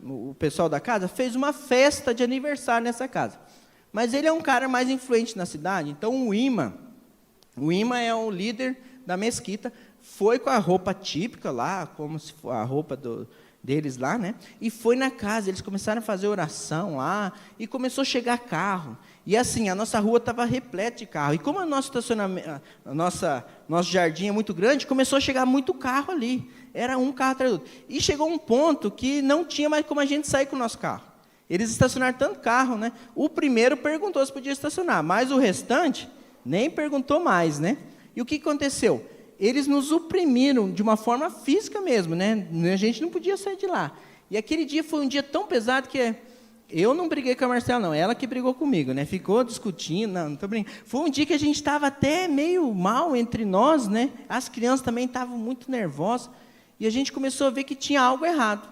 o pessoal da casa fez uma festa de aniversário nessa casa. Mas ele é um cara mais influente na cidade, então o imã é o líder da mesquita, foi com a roupa típica lá, como se for a roupa deles lá, né? E foi na casa, eles começaram a fazer oração lá, e começou a chegar carro. E assim, a nossa rua estava repleta de carro. E como o nosso estacionamento, nosso jardim é muito grande, começou a chegar muito carro ali. Era um carro atrás do outro. E chegou um ponto que não tinha mais como a gente sair com o nosso carro. Eles estacionaram tanto carro, né? O primeiro perguntou se podia estacionar, mas o restante nem perguntou mais, né? E o que aconteceu? Eles nos oprimiram de uma forma física mesmo, né? A gente não podia sair de lá. E aquele dia foi um dia tão pesado que eu não briguei com a Marcela, não. Ela que brigou comigo, né? Ficou discutindo, não estou brincando. Foi um dia que a gente estava até meio mal entre nós, né? As crianças também estavam muito nervosas. E a gente começou a ver que tinha algo errado.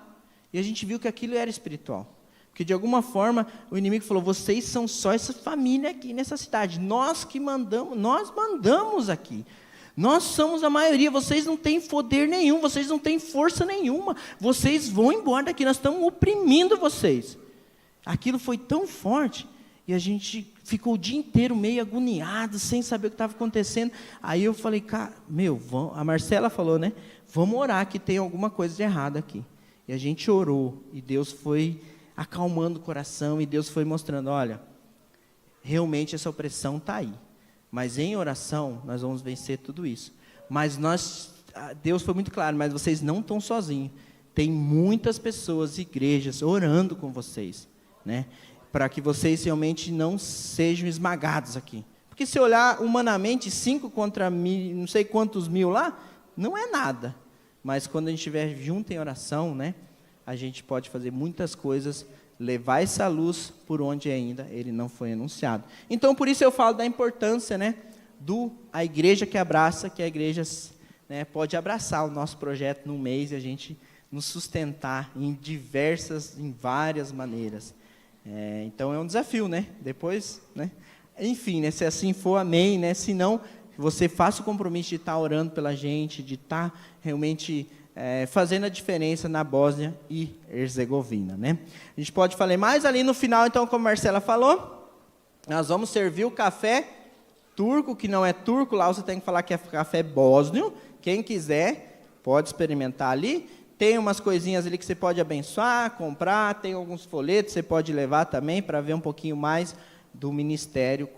E a gente viu que aquilo era espiritual. Porque, de alguma forma, o inimigo falou, vocês são só essa família aqui nessa cidade. Nós que mandamos, nós mandamos aqui. Nós somos a maioria, vocês não têm poder nenhum, vocês não têm força nenhuma. Vocês vão embora daqui, nós estamos oprimindo vocês. Aquilo foi tão forte, e a gente ficou o dia inteiro meio agoniado, sem saber o que estava acontecendo. Aí eu falei, cara, a Marcela falou, né? Vamos orar que tem alguma coisa de errado aqui. E a gente orou, e Deus foi acalmando o coração, e Deus foi mostrando, olha, realmente essa opressão está aí. Mas em oração, nós vamos vencer tudo isso. Mas Deus foi muito claro, mas vocês não estão sozinhos. Tem muitas pessoas, igrejas, orando com vocês, né? Para que vocês realmente não sejam esmagados aqui. Porque se olhar humanamente, 5 contra não sei quantos mil lá, não é nada. Mas quando a gente estiver junto em oração, né? A gente pode fazer muitas coisas, levar essa luz por onde ainda ele não foi anunciado. Então, por isso eu falo da importância, né, a igreja que abraça, que a igreja, né, pode abraçar o nosso projeto num mês e a gente nos sustentar em várias maneiras. Então, é um desafio, né? Depois, né, Enfim, né, se assim for, amém, né? Se não, você faça o compromisso de estar orando pela gente, de estar realmente fazendo a diferença na Bósnia e Herzegovina, né? A gente pode falar mais ali no final, então, como a Marcela falou, nós vamos servir o café turco, que não é turco, lá você tem que falar que é café bósnio. Quem quiser, pode experimentar ali. Tem umas coisinhas ali que você pode abençoar, comprar, tem alguns folhetos, você pode levar também para ver um pouquinho mais do ministério,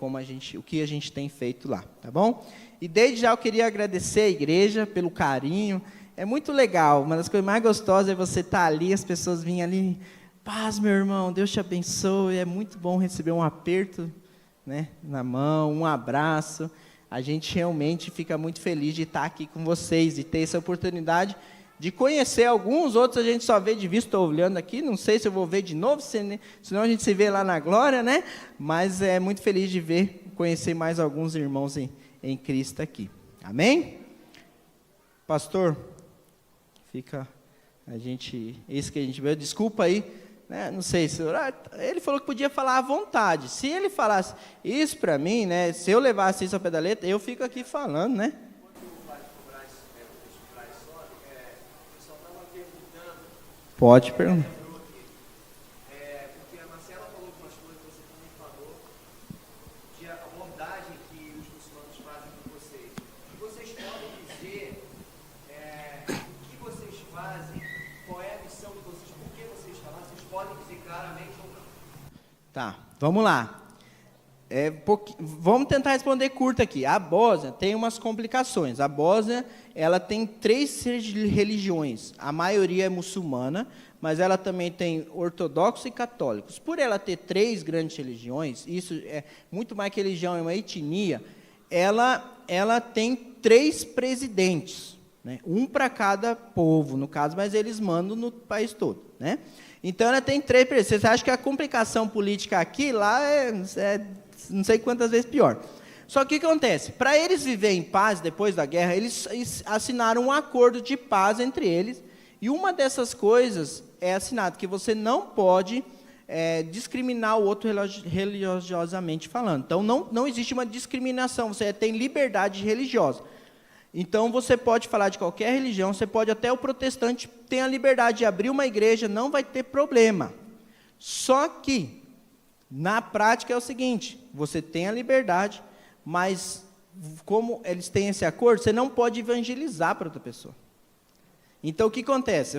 o que a gente tem feito lá, tá bom? E desde já eu queria agradecer a igreja pelo carinho. É muito legal, uma das coisas mais gostosas é você estar ali, as pessoas virem ali, paz, meu irmão, Deus te abençoe. É muito bom receber um aperto, né, na mão, um abraço. A gente realmente fica muito feliz de estar aqui com vocês, de ter essa oportunidade de conhecer alguns, outros a gente só vê de vista. Estou olhando aqui, não sei se eu vou ver de novo, senão a gente se vê lá na glória, né? Mas é muito feliz de conhecer mais alguns irmãos em Cristo aqui. Amém? Pastor, fica isso que a gente vê, desculpa aí, né? Não sei se ele falou que podia falar à vontade. Se ele falasse isso para mim, né? Se eu levasse isso ao pé da letra, eu fico aqui falando, né? Pode perguntar. Porque a Marcela falou algumas coisas, você também falou de abordagem que os muçulmanos fazem com vocês. E vocês podem dizer o que vocês fazem, qual é a missão de vocês, por que vocês estão lá, vocês podem dizer claramente ou não? Tá, vamos lá. Vamos tentar responder curto aqui. A Bósnia tem umas complicações. A Bósnia, ela tem 3 religiões. A maioria é muçulmana, mas ela também tem ortodoxos e católicos. Por ela ter 3 grandes religiões, isso é muito mais que religião, é uma etnia, ela tem 3 presidentes, né? Um para cada povo, no caso, mas eles mandam no país todo, né? Então, ela tem 3 presidentes. Você acha que a complicação política aqui, lá, é não sei quantas vezes pior. Só que o que acontece? Para eles viverem em paz depois da guerra, eles assinaram um acordo de paz entre eles, e uma dessas coisas é assinado, que você não pode discriminar o outro religiosamente falando. Então, não existe uma discriminação, você tem liberdade religiosa. Então, você pode falar de qualquer religião, você pode até o protestante tem a liberdade de abrir uma igreja, não vai ter problema. Só que, na prática é o seguinte, você tem a liberdade, mas como eles têm esse acordo, você não pode evangelizar para outra pessoa. Então, o que acontece?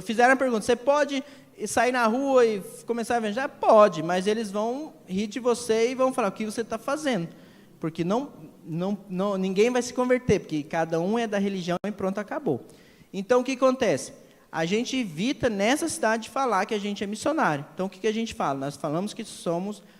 Fizeram a pergunta, você pode sair na rua e começar a evangelizar? Pode, mas eles vão rir de você e vão falar o que você está fazendo. Porque ninguém vai se converter, porque cada um é da religião e pronto, acabou. Então, o que acontece? A gente evita nessa cidade de falar que a gente é missionário. Então, o que a gente fala? Nós falamos que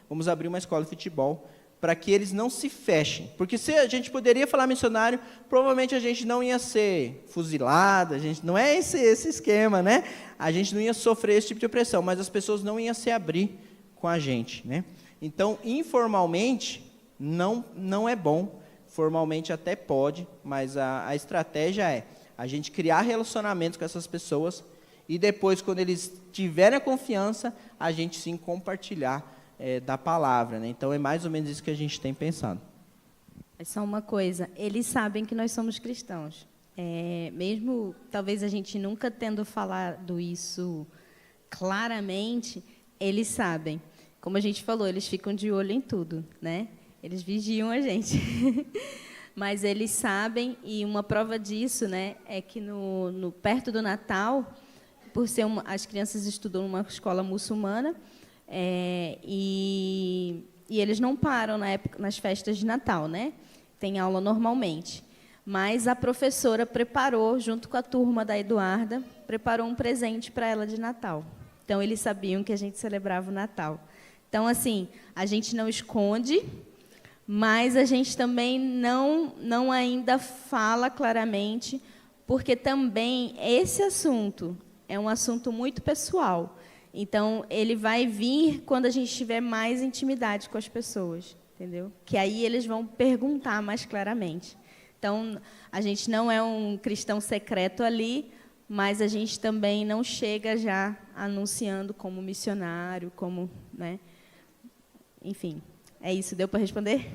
vamos abrir uma escola de futebol para que eles não se fechem. Porque se a gente poderia falar missionário, provavelmente a gente não ia ser fuzilado, não é esse esquema, né? A gente não ia sofrer esse tipo de opressão, mas as pessoas não iam se abrir com a gente, né? Então, informalmente, não é bom, formalmente até pode, mas a estratégia é a gente criar relacionamentos com essas pessoas e depois, quando eles tiverem a confiança, a gente sim compartilhar da palavra, né? Então, é mais ou menos isso que a gente tem pensado. É só uma coisa, eles sabem que nós somos cristãos. Mesmo, talvez, a gente nunca tendo falado isso claramente, eles sabem. Como a gente falou, eles ficam de olho em tudo, né? Eles vigiam a gente. Mas eles sabem, e uma prova disso, né, é que perto do Natal, por ser as crianças estudam numa escola muçulmana, e eles não param nas festas de Natal, né? Tem aula normalmente. Mas a professora preparou, junto com a turma da Eduarda, preparou um presente para ela de Natal. Então, eles sabiam que a gente celebrava o Natal. Então, assim, a gente não esconde, mas a gente também não ainda fala claramente, porque também esse assunto é um assunto muito pessoal. Então, ele vai vir quando a gente tiver mais intimidade com as pessoas, entendeu? Que aí eles vão perguntar mais claramente. Então, a gente não é um cristão secreto ali, mas a gente também não chega já anunciando como missionário, como, né? Enfim, É isso, deu para responder?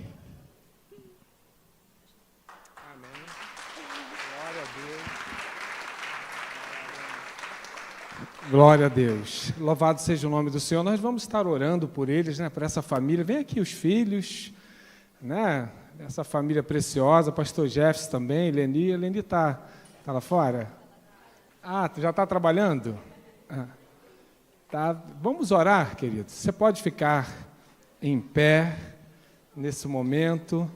Glória a Deus. Louvado seja o nome do Senhor. Nós vamos estar orando por eles, né, por essa família. Vem aqui os filhos, né, essa família preciosa, pastor Jefferson também, Leni. Leni está lá fora? Ah, tu já está trabalhando? Ah, tá. Vamos orar, querido. Você pode ficar em pé nesse momento.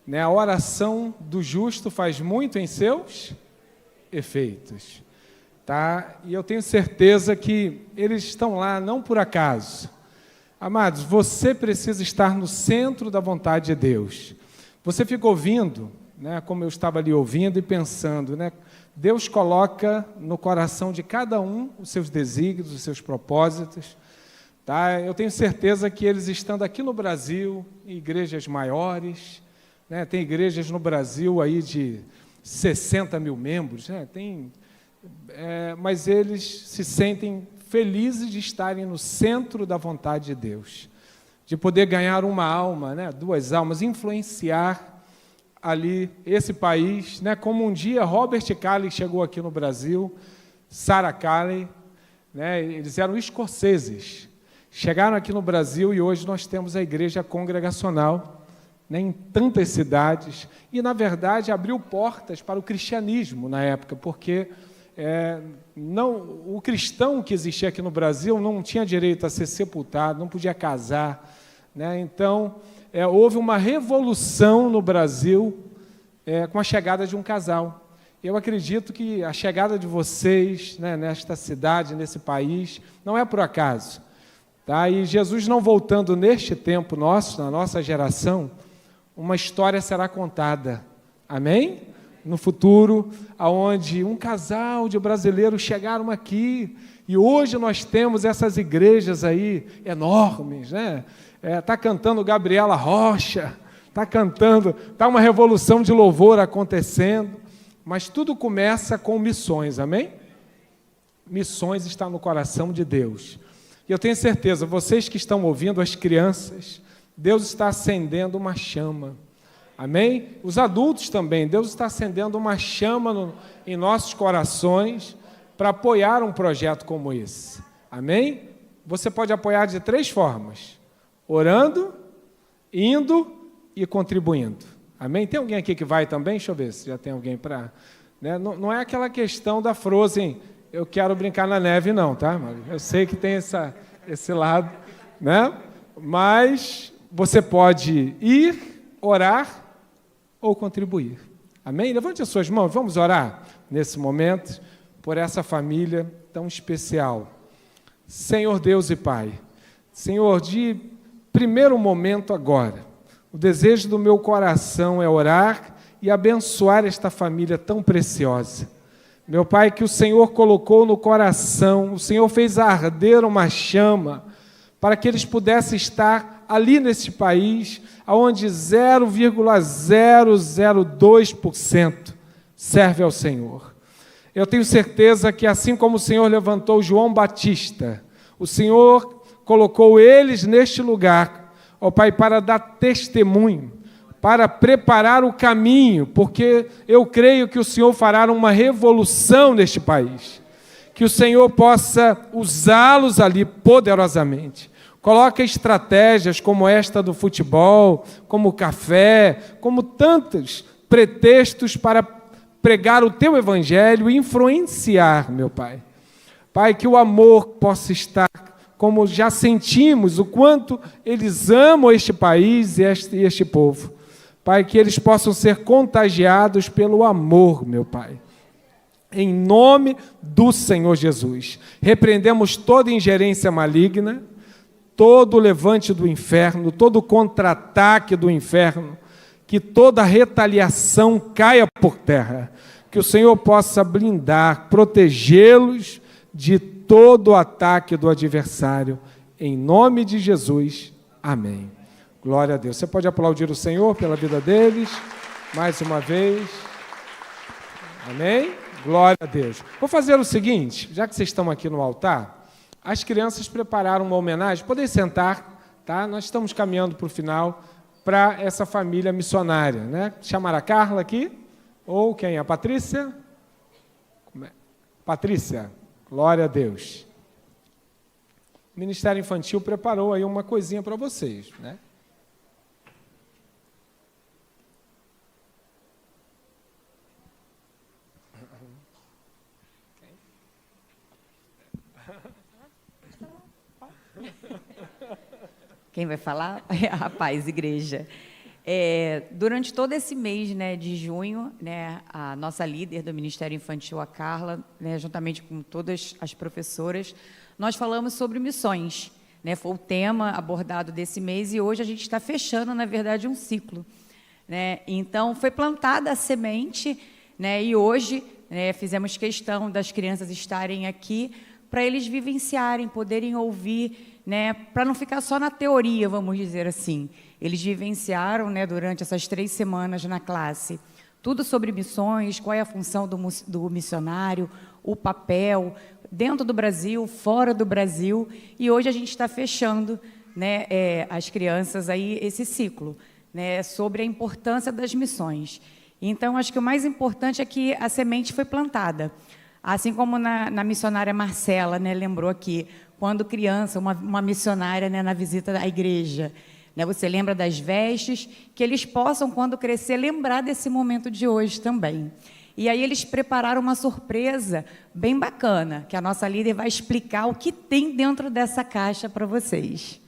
Né, a oração do justo faz muito em seus efeitos. Tá? E eu tenho certeza que eles estão lá não por acaso. Amados, você precisa estar no centro da vontade de Deus. Você fica ouvindo, né, como eu estava ali ouvindo e pensando, né, Deus coloca no coração de cada um os seus desígnios, os seus propósitos. Tá? Eu tenho certeza que eles estando aqui no Brasil, em igrejas maiores, né, tem igrejas no Brasil aí de 60 mil membros, né, mas eles se sentem felizes de estarem no centro da vontade de Deus, de poder ganhar uma alma, né, 2 almas, influenciar ali esse país, né, como um dia Robert Calley chegou aqui no Brasil, Sarah Calley, né, eles eram escoceses, chegaram aqui no Brasil e hoje nós temos a igreja congregacional, né, em tantas cidades, e na verdade abriu portas para o cristianismo na época, porque o cristão que existia aqui no Brasil não tinha direito a ser sepultado, não podia casar, né? Então, houve uma revolução no Brasil com a chegada de um casal. Eu acredito que a chegada de vocês, né, nesta cidade, nesse país, não é por acaso. Tá? E Jesus não voltando neste tempo nosso, na nossa geração, uma história será contada. Amém? No futuro, aonde um casal de brasileiros chegaram aqui, e hoje nós temos essas igrejas aí enormes, né? Tá cantando Gabriela Rocha, tá uma revolução de louvor acontecendo, mas tudo começa com missões, amém? Missões está no coração de Deus. E eu tenho certeza, vocês que estão ouvindo, as crianças, Deus está acendendo uma chama. Amém? Os adultos também, Deus está acendendo uma chama em nossos corações para apoiar um projeto como esse. Amém? Você pode apoiar de 3 formas: orando, indo e contribuindo. Amém? Tem alguém aqui que vai também? Deixa eu ver se já tem alguém para... Né? Não é aquela questão da Frozen, eu quero brincar na neve, não, tá? Eu sei que tem esse lado, né? Mas você pode ir, orar ou contribuir. Amém? Levante as suas mãos, vamos orar nesse momento por essa família tão especial. Senhor Deus e Pai, Senhor, de primeiro momento agora, o desejo do meu coração é orar e abençoar esta família tão preciosa. Meu Pai, que o Senhor colocou no coração, o Senhor fez arder uma chama para que eles pudessem estar ali nesse país, onde 0,002% serve ao Senhor. Eu tenho certeza que assim como o Senhor levantou João Batista, o Senhor colocou eles neste lugar, ó Pai, para dar testemunho, para preparar o caminho, porque eu creio que o Senhor fará uma revolução neste país, que o Senhor possa usá-los ali poderosamente. Coloca estratégias como esta do futebol, como o café, como tantos pretextos para pregar o Teu Evangelho e influenciar, meu Pai. Pai, que o amor possa estar, como já sentimos, o quanto eles amam este país e este povo. Pai, que eles possam ser contagiados pelo amor, meu Pai. Em nome do Senhor Jesus. Repreendemos toda ingerência maligna, todo levante do inferno, todo contra-ataque do inferno, que toda retaliação caia por terra, que o Senhor possa blindar, protegê-los de todo ataque do adversário, em nome de Jesus, amém. Glória a Deus. Você pode aplaudir o Senhor pela vida deles, mais uma vez, amém? Glória a Deus. Vou fazer o seguinte, já que vocês estão aqui no altar, as crianças prepararam uma homenagem, podem sentar, tá? Nós estamos caminhando para o final para essa família missionária, né? Chamar a Carla aqui, ou quem? A Patrícia? Patrícia, glória a Deus. O Ministério Infantil preparou aí uma coisinha para vocês, né? Quem vai falar? A Paz Igreja. Durante todo esse mês, né, de junho, né, a nossa líder do Ministério Infantil, a Carla, né, juntamente com todas as professoras, nós falamos sobre missões, né? Foi o tema abordado desse mês e hoje a gente está fechando, na verdade, um ciclo, né? Então, foi plantada a semente, né, e hoje, né, fizemos questão das crianças estarem aqui para eles vivenciarem, poderem ouvir, né, para não ficar só na teoria, vamos dizer assim. Eles vivenciaram, né, durante essas 3 semanas na classe, tudo sobre missões, qual é a função do missionário, o papel, dentro do Brasil, fora do Brasil, e hoje a gente está fechando, né, as crianças aí esse ciclo, né, sobre a importância das missões. Então, acho que o mais importante é que a semente foi plantada. Assim como na missionária Marcela, né, lembrou aqui, quando criança, uma missionária, né, na visita à igreja, né, você lembra das vestes, que eles possam, quando crescer, lembrar desse momento de hoje também. E aí eles prepararam uma surpresa bem bacana, que a nossa líder vai explicar o que tem dentro dessa caixa para vocês.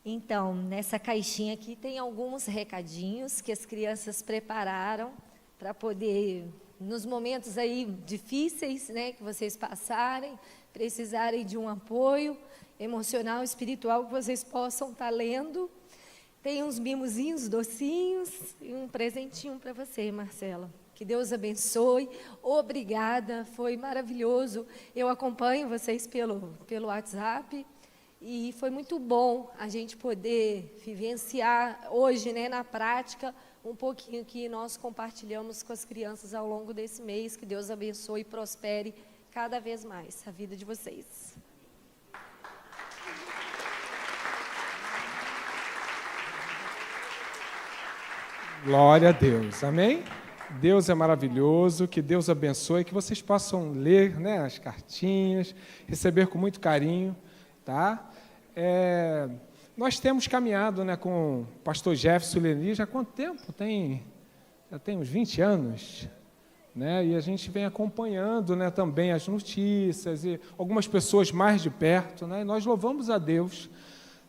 Então, nessa caixinha aqui tem alguns recadinhos que as crianças prepararam para poder, nos momentos aí difíceis, né, que vocês passarem, precisarem de um apoio emocional, espiritual, que vocês possam estar lendo. Tem uns mimozinhos, docinhos e um presentinho para você, Marcela. Que Deus abençoe. Obrigada, foi maravilhoso. Eu acompanho vocês pelo WhatsApp e foi muito bom a gente poder vivenciar hoje, né, na prática, um pouquinho que nós compartilhamos com as crianças ao longo desse mês. Que Deus abençoe e prospere cada vez mais a vida de vocês. Glória a Deus, amém? Deus é maravilhoso, que Deus abençoe, que vocês possam ler, né, as cartinhas, receber com muito carinho, tá? Nós temos caminhado, né, com o pastor Jefferson Leni, já há quanto tempo? Já tem uns 20 anos, né? E a gente vem acompanhando, né, também as notícias e algumas pessoas mais de perto, né? E nós louvamos a Deus,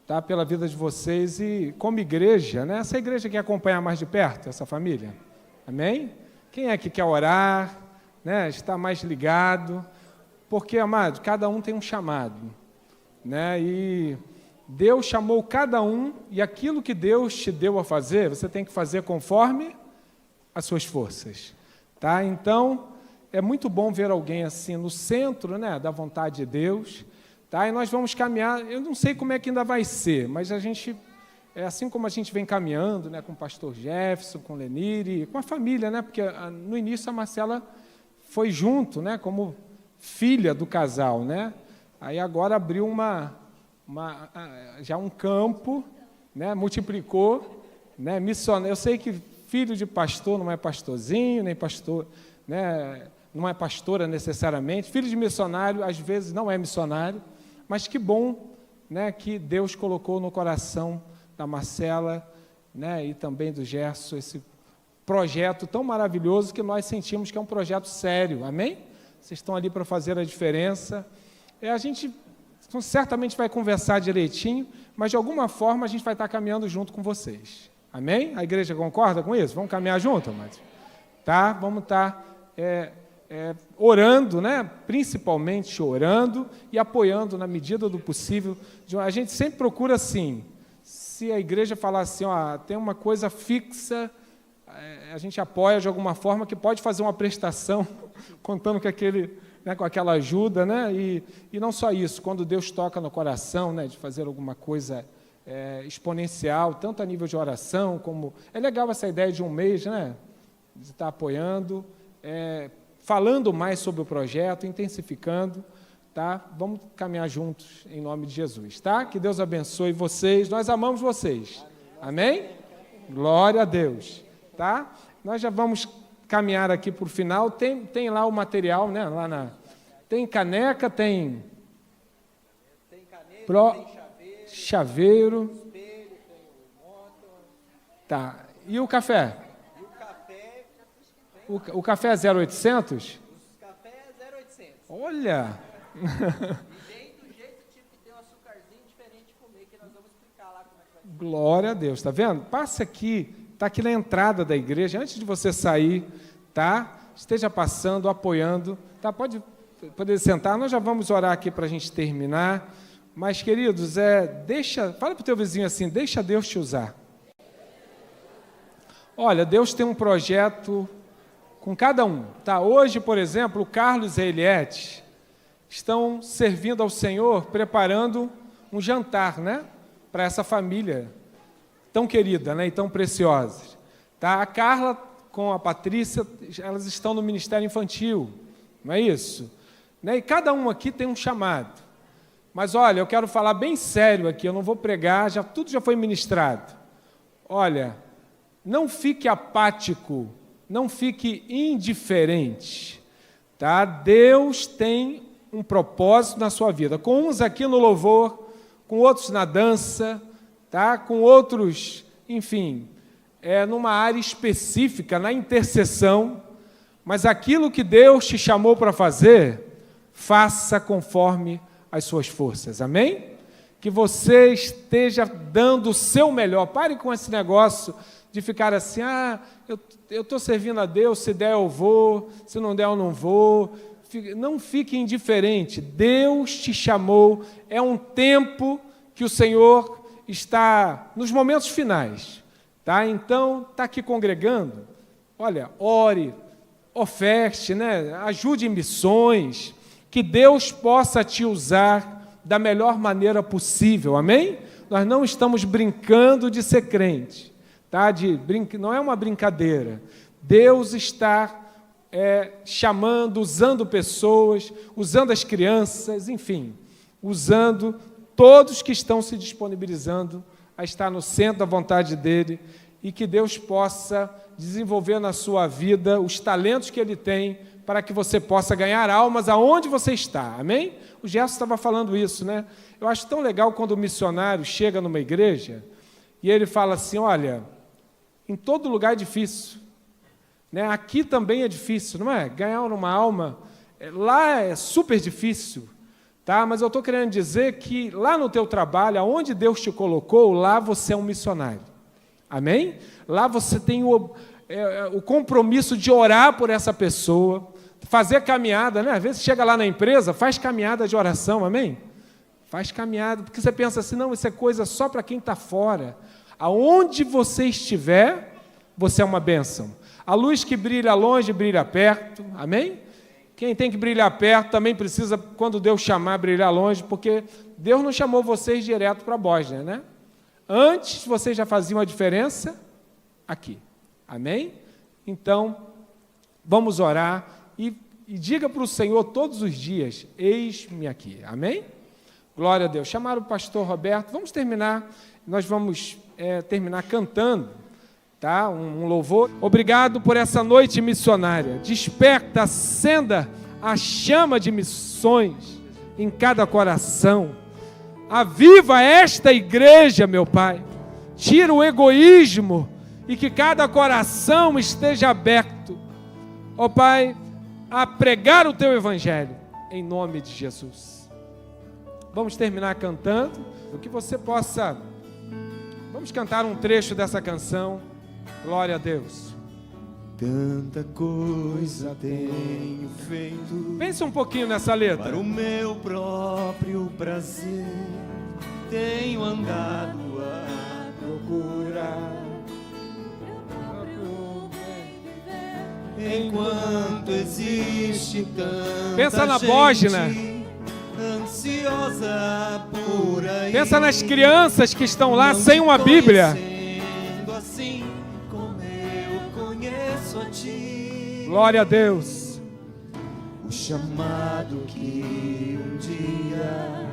tá, pela vida de vocês e como igreja, né? Essa igreja quer acompanhar mais de perto essa família, amém? Quem é que quer orar, né? Está mais ligado, porque, amado, cada um tem um chamado, né? E Deus chamou cada um e aquilo que Deus te deu a fazer, você tem que fazer conforme as suas forças, tá? Então, é muito bom ver alguém assim no centro, né, da vontade de Deus. Tá? E nós vamos caminhar, eu não sei como é que ainda vai ser, mas a gente, assim como a gente vem caminhando, né, com o pastor Jefferson, com o Lenire, com a família, né, porque no início a Marcela foi junto, né, como filha do casal, né? Aí agora abriu já um campo, né, multiplicou, né, missionário. Eu sei que filho de pastor não é pastorzinho, nem pastor, né, não é pastora necessariamente, filho de missionário às vezes não é missionário, mas que bom, né, que Deus colocou no coração da Marcela, né, e também do Gerson esse projeto tão maravilhoso que nós sentimos que é um projeto sério, amém? Vocês estão ali para fazer a diferença. A gente certamente vai conversar direitinho, mas de alguma forma a gente vai estar caminhando junto com vocês, amém? A igreja concorda com isso? Vamos caminhar junto, amados? Tá? Vamos estar orando, né? Principalmente orando e apoiando na medida do possível. A gente sempre procura assim, se a igreja falar assim, ó, tem uma coisa fixa, a gente apoia de alguma forma, que pode fazer uma prestação, contando com com aquela ajuda, né? E não só isso, quando Deus toca no coração, né, de fazer alguma coisa exponencial, tanto a nível de oração, como... É legal essa ideia de um mês, né? De estar apoiando, falando mais sobre o projeto, intensificando, tá? Vamos caminhar juntos em nome de Jesus, tá? Que Deus abençoe vocês. Nós amamos vocês. Amém? Glória a Deus, tá? Nós já vamos caminhar aqui para o final. Tem lá o material, né? Tem caneca, tem chaveiro. Tá. E o café? O café é 0800? O café é 0800. Olha! E do jeito que tem um açúcarzinho diferente de comer, que nós vamos explicar lá como é que vai. Glória a Deus, tá vendo? Passe aqui, tá aqui na entrada da igreja, antes de você sair, tá? Esteja passando, apoiando, tá? Pode poder sentar, nós já vamos orar aqui para a gente terminar. Mas, queridos, fala para o teu vizinho assim, deixa Deus te usar. Olha, Deus tem um projeto com cada um, tá? Hoje, por exemplo, o Carlos e a Eliette estão servindo ao Senhor, preparando um jantar, né? Para essa família tão querida, né? E tão preciosa. Tá? A Carla com a Patrícia, elas estão no Ministério Infantil, não é isso? Né? E cada um aqui tem um chamado. Mas, olha, eu quero falar bem sério aqui, eu não vou pregar, tudo já foi ministrado. Olha, não fique apático, não fique indiferente, tá? Deus tem um propósito na sua vida, com uns aqui no louvor, com outros na dança, tá? Com outros, enfim, numa área específica, na intercessão, mas aquilo que Deus te chamou para fazer, faça conforme as suas forças, amém? Que você esteja dando o seu melhor. Pare com esse negócio de ficar assim, eu estou servindo a Deus, se der eu vou, se não der eu não vou. Não fique indiferente, Deus te chamou, é um tempo que o Senhor está nos momentos finais, tá? Então, está aqui congregando, olha, ore, oferte, né? Ajude em missões, que Deus possa te usar da melhor maneira possível, amém? Nós não estamos brincando de ser crente, tá? Não é uma brincadeira. Deus está chamando, usando pessoas, usando as crianças, enfim, usando todos que estão se disponibilizando a estar no centro da vontade dEle, e que Deus possa desenvolver na sua vida os talentos que Ele tem, para que você possa ganhar almas aonde você está, amém? O Gerson estava falando isso, né? Eu acho tão legal quando o missionário chega numa igreja e ele fala assim, olha, em todo lugar é difícil, né? Aqui também é difícil, não é? Ganhar uma alma, lá é super difícil, tá? Mas eu estou querendo dizer que lá no teu trabalho, aonde Deus te colocou, lá você é um missionário, amém? Lá você tem o compromisso de orar por essa pessoa, fazer caminhada, né? Às vezes chega lá na empresa, faz caminhada de oração, amém? Faz caminhada, porque você pensa assim, não, isso é coisa só para quem está fora. Aonde você estiver, você é uma bênção. A luz que brilha longe, brilha perto, amém? Quem tem que brilhar perto também precisa, quando Deus chamar, brilhar longe, porque Deus não chamou vocês direto para a Bósnia, né? Antes vocês já faziam a diferença aqui, amém? Então, vamos orar e diga para o Senhor todos os dias, eis-me aqui, amém? Glória a Deus. Chamaram o pastor Roberto, vamos terminar, nós vamos terminar cantando, tá? Um louvor. Obrigado por essa noite missionária. Desperta, acenda a chama de missões em cada coração. Aviva esta igreja, meu Pai. Tira o egoísmo e que cada coração esteja aberto, ó Pai, a pregar o Teu Evangelho, em nome de Jesus. Vamos terminar cantando, o que você possa... Vamos cantar um trecho dessa canção. Glória a Deus. Tanta coisa tenho feito. Pensa um pouquinho nessa letra. Para o meu próprio prazer, tenho andado a procurar. Enquanto existe tanta pensa na gente Bósnia, ansiosa por aí, pensa nas crianças que estão lá sem uma Bíblia. Assim como eu conheço a ti. Glória a Deus. o chamado que um dia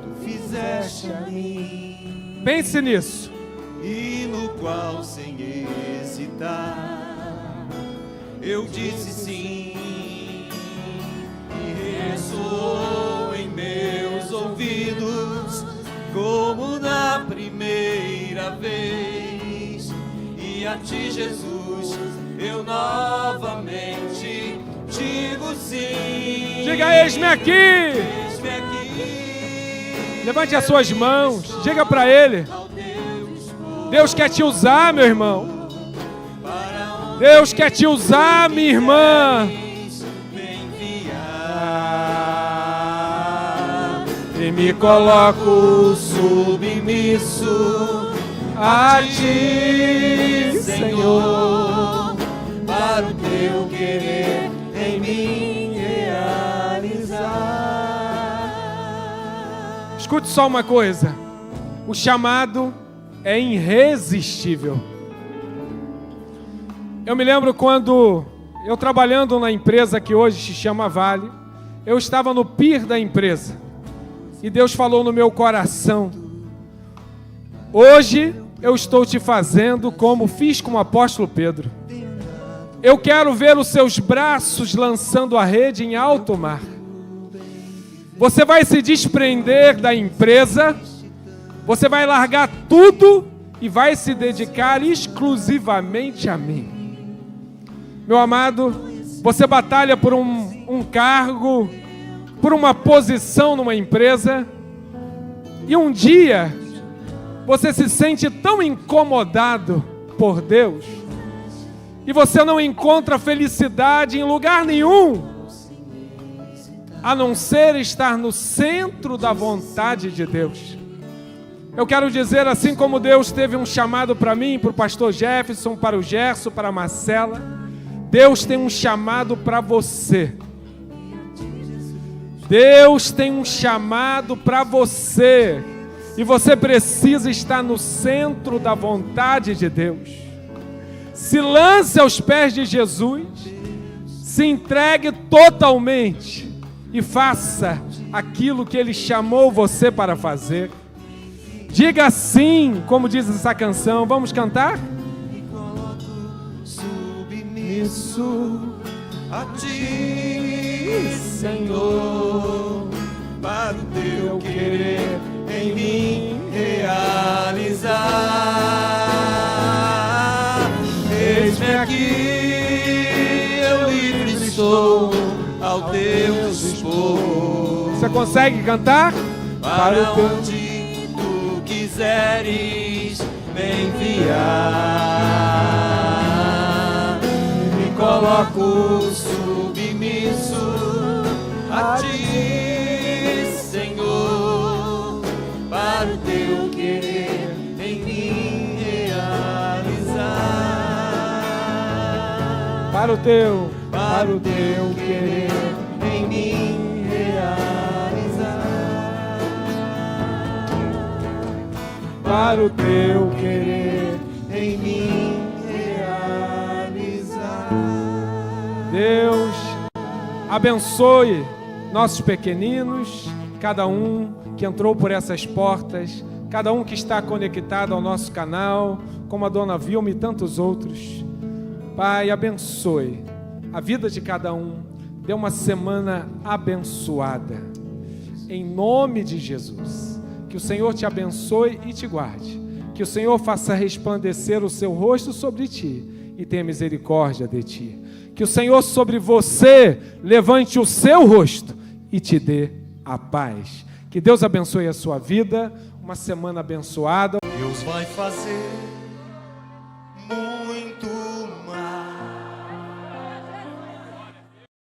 tu fizeste a mim. Pense nisso. E no qual, sem hesitar, eu disse sim, e ressoou em meus ouvidos, como na primeira vez. E a ti, Jesus, eu novamente digo sim. Diga: eis-me aqui. Eis-me aqui. Levante as suas mãos, diga para Ele. Deus quer te usar, meu irmão. Deus quer te usar, minha irmã. E me coloco submisso a ti, Senhor, para o teu querer em mim realizar. Escute só uma coisa: o chamado é irresistível. Eu me lembro quando eu trabalhando na empresa que hoje se chama Vale, eu estava no PIR da empresa e Deus falou no meu coração: hoje eu estou te fazendo como fiz com o apóstolo Pedro. Eu quero ver os seus braços lançando a rede em alto mar. Você vai se desprender da empresa, você vai largar tudo e vai se dedicar exclusivamente a mim. Meu amado, você batalha por um cargo, por uma posição numa empresa, e um dia você se sente tão incomodado por Deus, e você não encontra felicidade em lugar nenhum, a não ser estar no centro da vontade de Deus. Eu quero dizer, assim como Deus teve um chamado para mim, para o pastor Jefferson, para o Gerson, para a Marcela, Deus tem um chamado para você. Deus tem um chamado para você. E você precisa estar no centro da vontade de Deus. Se lance aos pés de Jesus, se entregue totalmente e faça aquilo que Ele chamou você para fazer. Diga sim, como diz essa canção. Vamos cantar? Submisso a ti, Senhor, para o teu querer em mim realizar. Eis-me aqui, eu livre estou ao teu dispor. Você consegue cantar? Para onde tu quiseres me enviar, me coloco submisso a ti, Senhor, para o teu querer em mim realizar. Para o teu querer em mim para o teu querer em mim realizar. Deus abençoe nossos pequeninos, cada um que entrou por essas portas, cada um que está conectado ao nosso canal, como a dona Vilma e tantos outros. Pai, abençoe a vida de cada um, dê uma semana abençoada, em nome de Jesus. Que o Senhor te abençoe e te guarde. Que o Senhor faça resplandecer o seu rosto sobre ti e tenha misericórdia de ti. Que o Senhor sobre você levante o seu rosto e te dê a paz. Que Deus abençoe a sua vida. Uma semana abençoada. Deus vai fazer